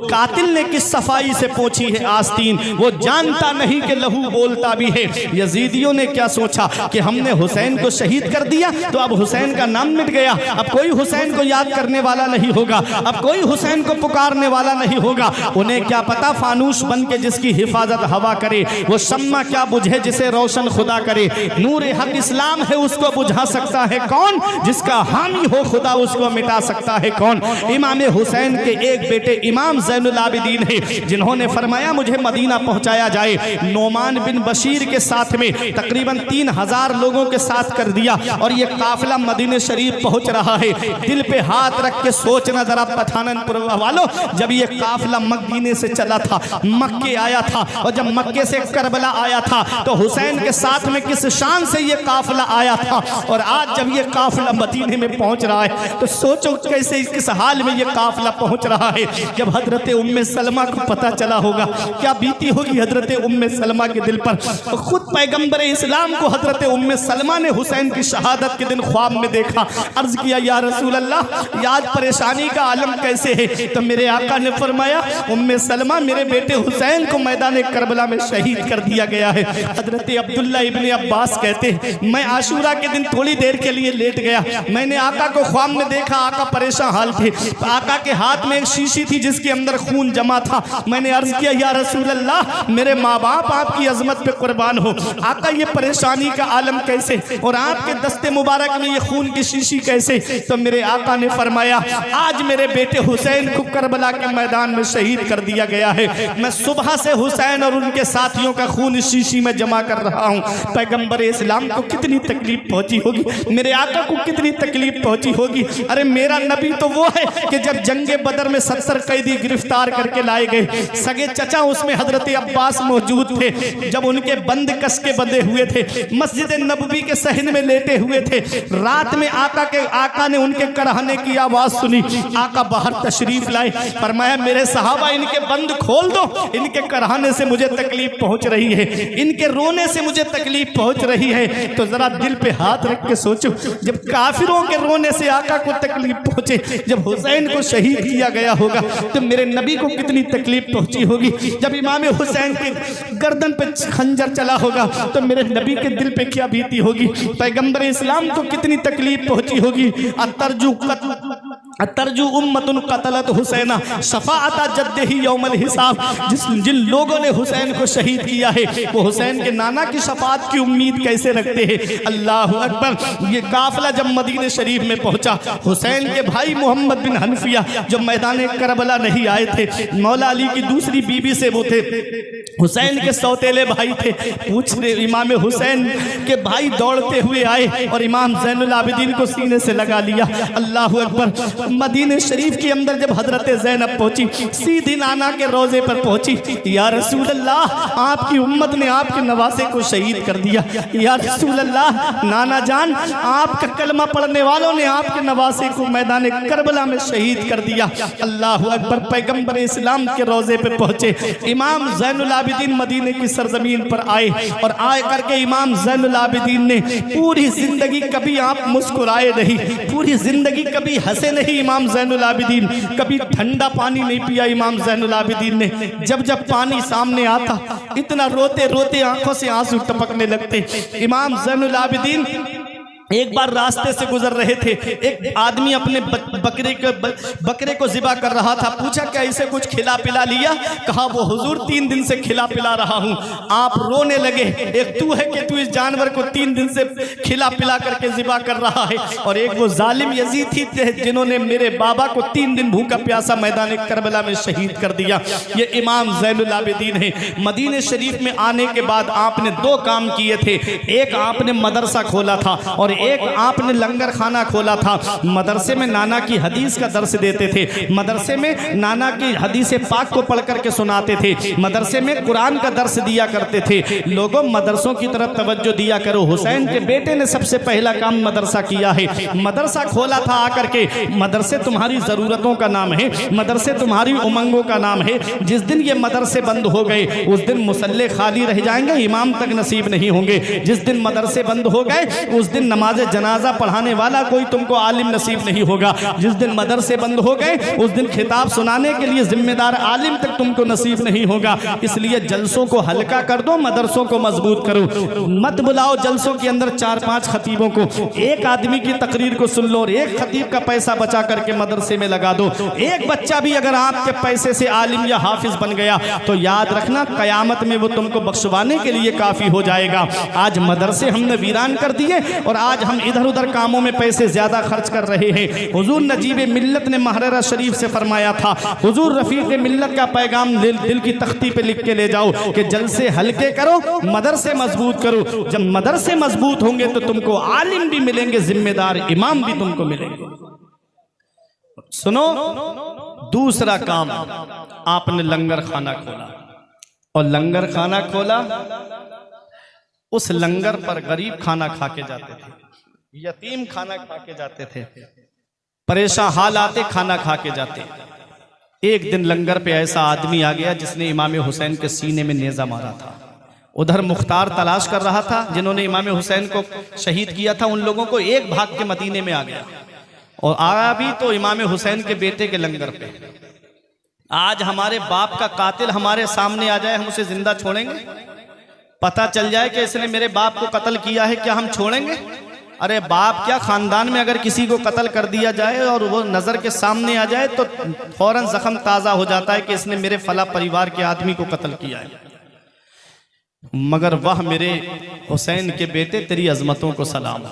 कातिल ने किस सफाई से पोंछी है आस्तीन, वो जानता नहीं कि लहू बोलता भी है। यजीदियों ने क्या सोचा कि हमने हुसैन को शहीद कर दिया तो अब हुसैन का नाम मिट गया, अब कोई हुसैन को याद करने वाला नहीं होगा, अब कोई हुसैन को पुकारने वाला नहीं होगा। उन्हें क्या पता, फानूस बन के जिसकी हिफाजत हवा करे, वो शम्मा क्या बुझे जिसे रोशन खुदा करे। नूर हक इस्लाम है, उसको बुझा सकता है कौन, जिसका हामी हो खुदा उसको मिटा सकता है कौन। इमाम हुसैन के एक बेटे इमाम ज़ैनुल आबिदीन है, जिन्होंने फरमाया मुझे मदीना पहुंचाया जाए। नोमान बिन बशीर के साथ में तकरीबन 3,000 लोगों के साथ कर दिया और ये काफिला मदीने शरीफ पहुंच रहा है। दिल पे हाथ रख के सोचना जरा पठानपुर वालों, जब ये काफिला मदीने से चला था, मक्के आया था, और जब मक्के से करबला आया था तो हुसैन के साथ में किस शान से ये काफिला आया था। और आज जब ये काफिला मदीने में पहुंच रहा है तो सोचो कैसे किस हाल में ये काफिला पहुंच रहा है। जब हजरत उम्मे सलमा को पता चला होगा, क्या बीती होगी हजरत उम्मे सलमा के दिल पर। तो खुद पैगंबर इस्लाम को हजरत उम्मे सलमा ने हुसैन की शहादत के दिन ख्वाब में देखा। अर्ज किया, या रसूल अल्लाह, आज परेशानी का आलम कैसे है। तो मेरे आका ने फरमाया, उम्मे सलमा, मेरे बेटे हुसैन को मैदान करबला में शहीद कर दिया गया है। हजरत अब्दुल्ला इब्ने अब्बास कहते हैं, मैं आशूरा के दिन थोड़ी देर के लिए लेट गया, मैंने आका को ख्वाब में देखा, आका परेशान हाल थे, आका के हाथ में एक शीशी थी जिसके अंदर खून जमा था। मैंने अर्ज किया, या रसूल अल्लाह, मेरे माँ बाप आपकी अजमत पे कुर्बान हो, आका ये परेशानी का आलम कैसे, और आपके दस्ते मुबारक में ये खून की शीशी कैसे। तो मेरे आका ने फरमाया, आज मेरे बेटे हुसैन को करबला के मैदान में शहीद कर दिया गया है। मैं सुबह से हुसैन और उनके साथियों का खून इस शीशी में जमा कर रहा हूँ। पैगंबर इस्लाम को कितनी तकलीफ पहुंची होगी, मेरे आका को कितनी तकलीफ पहुंची होगी। अरे मेरा नबी तो वो है कि जब जंगे बदर में 70 कैदी गिरफ्तार करके लाए गए, सगे चचा उसमें हजरत अब्बास मौजूद थे, जब उनके बंद कस के बंधे हुए थे, मस्जिद नबवी के सहन में लेटे हुए थे। रात में आका ने उनके करहने की आवाज सुनी, आका बाहर तशरीफ लाए, फरमाया, मेरे सहाबा इनके बंद खोल दो, इनके करहाने से मुझे तकलीफ पहुंच रही है, इनके रोने से मुझे तकलीफ पहुंच रही है। तो जरा दिल पे हाथ रख के सोचो, जब काफिरों के रोने से आका को तकलीफ पहुंचे, जब हुसैन को शहीद किया गया होगा तो मेरे नबी को कितनी तकलीफ पहुंची होगी। जब इमाम हुसैन के गर्दन पे खंजर चला होगा तो मेरे नबी के दिल पे क्या बीती होगी। पैगंबर इस्लाम को कितनी तकलीफ पहुंची होगी। अतरजू उम्मतुन कतलत हुसैना शफाअता जद्दही यौमल हिसाब, जिन लोगों ने हुसैन को शहीद किया है वो हुसैन के नाना की शफाअत की उम्मीद कैसे रखते हैं। अल्लाह अकबर। ये काफिला जब मदीने शरीफ में पहुंचा, हुसैन के भाई मोहम्मद बिन हनफिया जो मैदान करबला नहीं आए थे, मौला अली की दूसरी बीबी से वो थे, हुसैन के सौतेले भाई थे, पूछ रहे, इमाम हुसैन के भाई दौड़ते हुए आए और इमाम ज़ैनुल आबिदीन को सीने से लगा लिया। अल्लाह अकबर। मदीने शरीफ के अंदर जब हजरत ज़ैनब पहुंची, सीधी नाना के रोजे पर पहुंची, या रसूल अल्लाह, आपकी उम्मत ने आपके नवासे को शहीद कर दिया। या रसूल अल्लाह, नाना जान, आपका कलमा पढ़ने वालों ने आपके नवासे को मैदान करबला में शहीद कर दिया। अल्लाह अकबर। पैगंबर इस्लाम के रोजे पे पहुंचे, इमाम ज़ैनुल आबिदीन मदीने की सरजमीन पर आए और आए करके इमाम ज़ैनुल आबिदीन ने पूरी जिंदगी कभी आप मुस्कुराए नहीं, पूरी जिंदगी कभी हंसे नहीं। इमाम ज़ैनुल आबिदीन कभी ठंडा पानी नहीं पिया। इमाम ज़ैनुल आबिदीन ने जब जब पानी सामने आता, इतना रोते रोते आंखों से आंसू टपकने लगते। इमाम ज़ैनुल आबिदीन एक बार रास्ते से गुजर रहे थे, एक आदमी अपने बकरे को ज़िबा कर रहा था। पूछा क्या इसे कुछ खिला पिला लिया? कहा वो हुजूर 3 दिन से खिला पिला रहा हूँ। आप रोने लगे, एक तू है कि तू इस जानवर को 3 दिन से खिला पिला करके ज़िबा कर रहा है, और एक वो जालिम यजीद थी जिन्होंने मेरे बाबा को 3 दिन भूखा प्यासा मैदान करबला में शहीद कर दिया। ये इमाम ज़ैनुल आबिदीन है। मदीने शरीफ में आने के बाद आपने 2 काम किए थे। एक आपने मदरसा खोला था और एक आपने लंगर खाना खोला था। मदरसे में नाना की हदीस का दर्स देते थे, मदरसे में नाना की हदीस पाक को पढ़ करके सुनाते थे, मदरसे में कुरान का दर्स दिया करते थे। लोगों मदरसों की तरफ तवज्जो दिया करो। हुसैन के बेटे ने सबसे पहला काम मदरसा किया है, मदरसा खोला था आकर के। मदरसे तुम्हारी ज़रूरतों का नाम है, मदरसे तुम्हारी उमंगों का नाम है। जिस दिन ये मदरसे बंद हो गए उस दिन मुसल्ले खाली रह जाएंगे, इमाम तक नसीब नहीं होंगे। जिस दिन मदरसे बंद हो गए उस दिन नमाज जनाजा पढ़ाने वाला कोई तुमको आलिम नसीब नहीं होगा। जिस दिन मदरसे बंद हो गए उस दिन खिताब सुनाने के लिए जिम्मेदार आलिम तक तुमको नसीब नहीं होगा। इसलिए जलसों को हल्का कर दो, मदरसों को मजबूत करो। मत बुलाओ जलसों के अंदर 4-5 खतीबों को, एक आदमी की तकरीर को सुन लो और एक खतीब का पैसा बचा करके मदरसे में लगा दो। एक बच्चा भी अगर आपके पैसे से आलिम या हाफिज बन गया तो याद रखना कयामत में वो तुमको बख्शवाने के लिए काफी हो जाएगा। आज मदरसे हमने वीरान कर दिए और आज हम इधर उधर कामों में पैसे ज्यादा खर्च कर रहे हैं। हुजूर नजीब मिल्लत ने महररा शरीफ से फरमाया था, हुजूर रफीक मिल्लत का पैगाम दिल की तख्ती पे लिख के ले जाओ कि जलसे हल्के करो, मदरसे मजबूत करो। जब मदरसे मजबूत होंगे तो तुमको आलिम भी मिलेंगे, जिम्मेदार इमाम भी तुमको मिलेंगे। सुनो, दूसरा काम आपने लंगर खाना खोला, और लंगर खाना खोला, उस लंगर पर गरीब खाना खा के जाते थे, यतीम खाना खा के जाते थे, परेशान हाल आते खाना खा के जाते। एक दिन लंगर पे ऐसा आदमी आ गया जिसने इमाम हुसैन के सीने में नेजा मारा था। उधर मुख्तार तलाश कर रहा था जिन्होंने इमाम हुसैन को शहीद किया था, उन लोगों को एक भाग के मदीने में आ गया, और आया भी तो इमाम हुसैन के बेटे के लंगर पे। आज हमारे बाप का कातिल हमारे सामने आ जाए, हम उसे जिंदा छोड़ेंगे? पता चल जाए कि इसने मेरे बाप को कत्ल किया है, क्या हम छोड़ेंगे? अरे बाप क्या, खानदान में अगर किसी को कत्ल कर दिया जाए और वो नज़र के सामने आ जाए तो फौरन जख्म ताज़ा हो जाता है कि इसने मेरे फला परिवार के आदमी को कत्ल किया है। मगर वह मेरे हुसैन के बेटे, तेरी अजमतों को सलाम।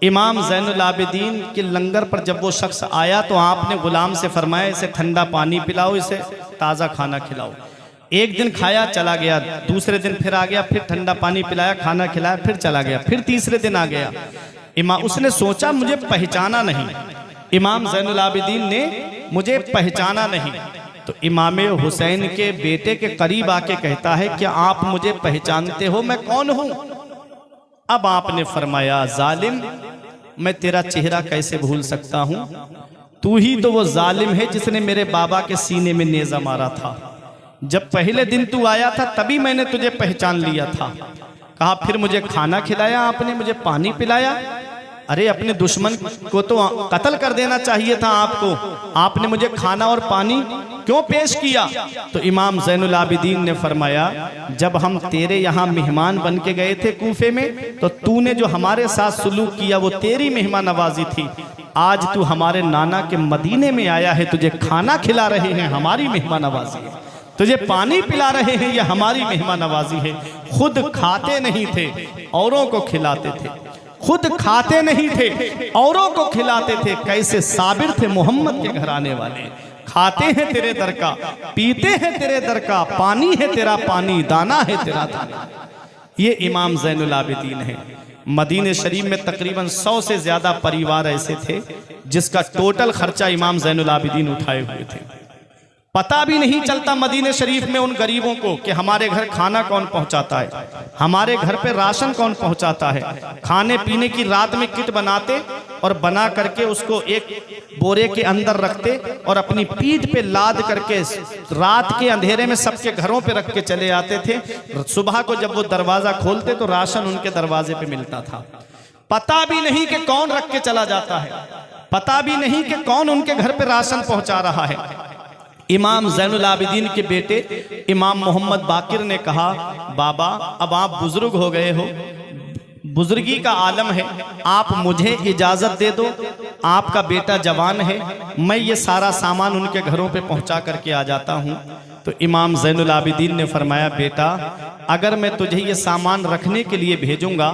इमाम ज़ैनुल आबिदीन के लंगर पर जब वो शख्स आया तो आपने गुलाम से फरमाया इसे ठंडा पानी पिलाओ, इसे ताज़ा खाना खिलाओ। एक दिन खाया चला गया, दूसरे दिन फिर आ गया, फिर ठंडा पानी पिलाया, खाना खिलाया, फिर चला गया, फिर तीसरे दिन आ गया। उसने सोचा मुझे पहचाना नहीं, इमाम ज़ैनुल आबिदीन ने मुझे पहचाना नहीं। तो इमाम हुसैन के बेटे के करीब आके कहता है क्या आप मुझे पहचानते हो, मैं कौन हूं? अब आपने फरमाया जालिम, मैं तेरा चेहरा कैसे भूल सकता हूं, तू ही तो वो जालिम है जिसने मेरे बाबा के सीने में नेजा मारा था। जब पहले दिन तू आया था तभी मैंने तुझे पहचान लिया था। कहा फिर मुझे खाना खिलाया आपने, मुझे पानी पिलाया। अरे अपने दुश्मन को तो कत्ल कर देना चाहिए था आपको, आपने मुझे खाना और पानी क्यों पेश किया? तो इमाम ज़ैनुल आबिदीन ने फरमाया जब हम तेरे यहाँ मेहमान बन के गए थे कूफे में तो तूने जो हमारे साथ सुलूक किया वो तेरी मेहमान नवाजी थी। आज तू हमारे नाना के मदीने में आया है, तुझे खाना खिला रहे हैं, हमारी मेहमान नवाजी है, तुझे पानी पिला रहे हैं, ये हमारी मेहमान नवाजी है। खुद खाते नहीं थे औरों को खिलाते थे, खुद खाते नहीं थे औरों को खिलाते थे। कैसे साबिर थे मोहम्मद के घराने वाले, खाते हैं तेरे दर का, पीते हैं तेरे दर का, पानी है तेरा पानी, दाना है तेरा दाना। ये इमाम ज़ैनुल आबिदीन है। मदीने शरीफ में तकरीबन 100 से ज्यादा परिवार ऐसे थे जिसका टोटल खर्चा इमाम ज़ैनुल आबिदीन उठाए हुए थे। पता भी नहीं चलता मदीने शरीफ में उन गरीबों को कि हमारे घर खाना कौन पहुंचाता है, हमारे घर पे राशन कौन पहुंचाता है। खाने पीने की रात में किट बनाते और बना करके उसको एक बोरे के अंदर रखते और अपनी पीठ पे लाद करके रात के अंधेरे में सबके घरों पे रख के चले आते थे। सुबह को जब वो दरवाजा खोलते तो राशन उनके दरवाजे पे मिलता था। पता भी नहीं कि कौन रख के चला जाता है, पता भी नहीं कि कौन उनके घर पे राशन पहुंचा रहा है। इमाम ज़ैनुल आबिदीन के बेटे इमाम मोहम्मद बाकिर ने कहा बाबा अब आप बुजुर्ग हो गए हो, बुजुर्गी का आलम है, आप मुझे इजाज़त दे दो, आपका बेटा जवान है, मैं ये सारा सामान उनके घरों पे पहुंचा करके आ जाता हूं। तो इमाम ज़ैनुल आबिदीन ने फरमाया, बेटा अगर मैं तुझे ये सामान रखने के लिए भेजूंगा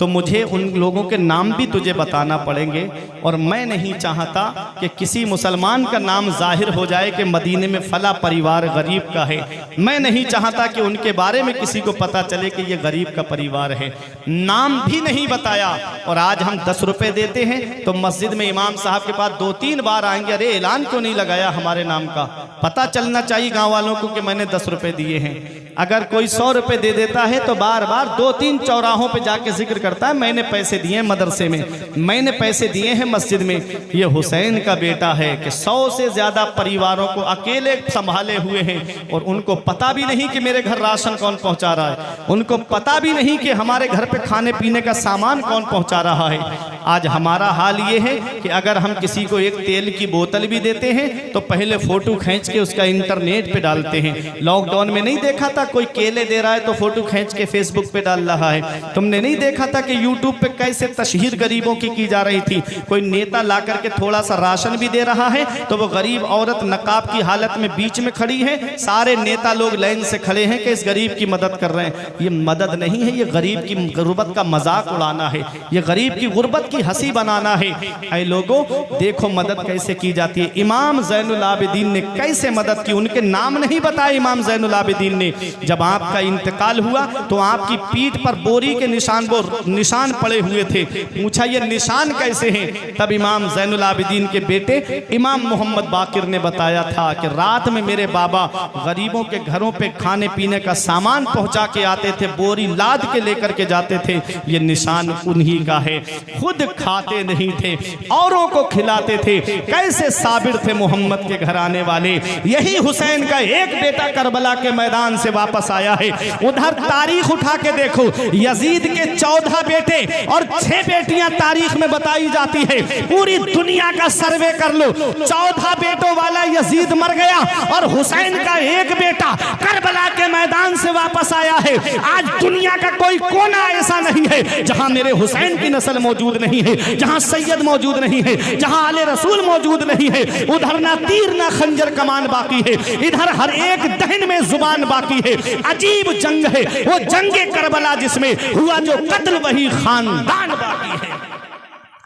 तो मुझे उन लोगों के नाम भी तुझे बताना पड़ेंगे, और मैं नहीं चाहता कि किसी मुसलमान का नाम जाहिर हो जाए कि मदीने में फला परिवार गरीब का है। मैं नहीं चाहता कि उनके बारे में किसी को पता चले कि ये गरीब का परिवार है। नाम भी नहीं बताया। और आज हम 10 रुपए देते हैं तो मस्जिद में इमाम साहब के पास 2-3 बार आएंगे, अरे ऐलान क्यों नहीं लगाया हमारे नाम का, पता चलना चाहिए गाँव वालों को कि मैंने 10 रुपए दिए हैं। अगर कोई 100 रुपए दे देता है तो बार बार 2-3 चौराहों पे जाके जिक्र करता है, मैंने पैसे दिए मदरसे में, मैंने पैसे दिए हैं मस्जिद में। ये हुसैन का बेटा है कि 100 से ज्यादा परिवारों को अकेले संभाले हुए हैं, और उनको पता भी नहीं कि मेरे घर राशन कौन पहुंचा रहा है, उनको पता भी नहीं कि हमारे घर पे खाने पीने का सामान कौन पहुंचा रहा है। आज हमारा हाल ये है कि अगर हम किसी को एक तेल की बोतल भी देते हैं तो पहले फोटो खींच के उसका इंटरनेट पे डालते हैं। लॉकडाउन में नहीं देखा था कोई केले दे रहा है तो फोटो खींच के फेसबुक पे डाल रहा है। तुमने नहीं देखा था कि यूट्यूब पे कैसे तशहीर गरीबों की जा रही थी। कोई नेता ला करके थोड़ा सा राशन भी दे रहा है तो वो गरीब औरत नकाब की हालत में बीच में खड़ी है, सारे नेता लोग लाइन से खड़े हैं कि इस गरीब की मदद कर रहे हैं। ये मदद नहीं है, ये गरीब की गुर्बत का मजाक उड़ाना है, ये गरीब की गुर्बत की हंसी बनाना है। ऐ लोगों देखो मदद कैसे की जाती है। इमाम ज़ैनुल आबिदीन ने कैसे मदद की, उनके नाम नहीं बताए इमाम ज़ैनुल आबिदीन ने। जब आपका इंतकाल हुआ तो आपकी पीठ पर बोरी के निशान पड़े हुए थे, पूछा ये निशान कैसे हैं? तब इमाम ज़ैनुल आबिदीन के बेटे इमाम मोहम्मद बाकिर ने बताया था कि रात में मेरे बाबा गरीबों के घरों पे खाने पीने का सामान पहुंचा के आते थे, बोरी लाद के लेकर के जाते थे, ये निशान उन्हीं का है। खुद खाते नहीं थे, औरों को खिलाते थे। कैसे साबिर थे मोहम्मद के घर आने वाले। यही हुसैन का एक बेटा करबला के मैदान से वापस आया है। उधर तारीख उठा के देखो, यजीद के 14 बेटे और 6 बेटियां तारीख में बताई जाती है। पूरी दुनिया का सर्वे कर लो, 14 बेटों वाला यजीद मर गया और हुसैन का एक बेटा करबला के मैदान से वापस आया है। आज दुनिया का कोई कोना ऐसा नहीं है जहां मेरे हुसैन की नस्ल मौजूद नहीं है, जहां सैयद मौजूद नहीं है, जहां आले रसूल मौजूद नहीं है। उधर ना तीर ना खंजर कमान बाकी है, इधर हर एक दहन में जुबान बाकी है। अजीब जंग है वो जंगे करबला जिसमें हुआ जो कत्ल वही खानदान बाकी है।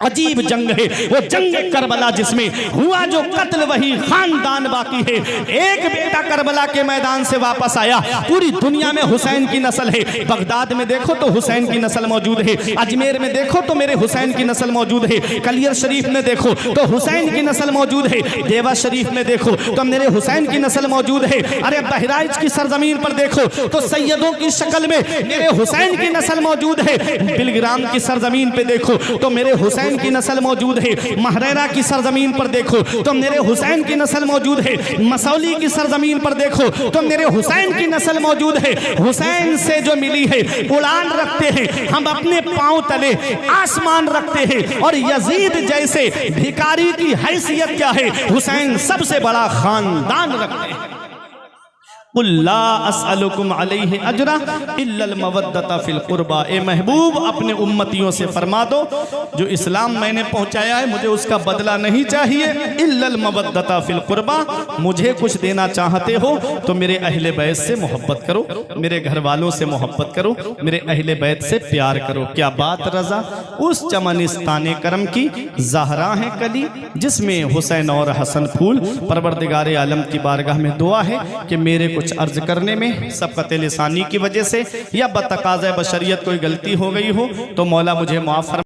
अजीब जंग है वो जंग करबला जिसमें हुआ जो कत्ल वही खानदान बाकी है। एक बेटा करबला के मैदान से वापस आया, पूरी दुनिया में हुसैन की नस्ल है। बगदाद में देखो तो हुसैन की नस्ल मौजूद है, अजमेर में देखो तो मेरे हुसैन की नस्ल मौजूद है, कलियर शरीफ में देखो तो हुसैन की नस्ल मौजूद है, देवा शरीफ में देखो तो मेरे हुसैन की नस्ल मौजूद है। अरे बहराइच की सरजमीन पर देखो तो सैयदों की शक्ल में मेरे हुसैन की नस्ल मौजूद है। बिलग्राम की सरजमीन पे देखो तो मेरे हुसैन की नस्ल मौजूद है। महरैरा की सरजमीन पर देखो तो मेरे हुसैन की नस्ल मौजूद है। मसौली की सरजमीन पर देखो तो मेरे हुसैन की नस्ल मौजूद है। हुसैन से जो मिली है उड़ान रखते हैं हम, अपने पांव तले आसमान रखते हैं। और यजीद जैसे भिखारी की हैसियत क्या है, हुसैन सबसे बड़ा खानदान रखते हैं। ला अस्अलुकुम अलैहि अजरा इल्लल मवद्दता फिल कुर्बा। ए महबूब अपने उम्मतियों से फरमा दो जो इस्लाम मैंने पहुंचाया है मुझे उसका बदला नहीं चाहिए। इल्लल मवद्दता फिल कुर्बा, मुझे कुछ देना चाहते हो तो मेरे अहले बैत से मोहब्बत करो, मेरे घर वालों से मोहब्बत करो, मेरे अहले बैत से प्यार करो। क्या बात रजा, उस चमनिस्ताने करम की ज़हरा है कली जिसमें हुसैन और हसन फूल। परवरदिगार आलम की बारगाह में दुआ है कि मेरे कुछ अर्ज करने में सबकत लिसानी की वजह से या बतकाज़े बशरियत कोई गलती हो गई हो तो मौला मुझे माफ़ फरमा।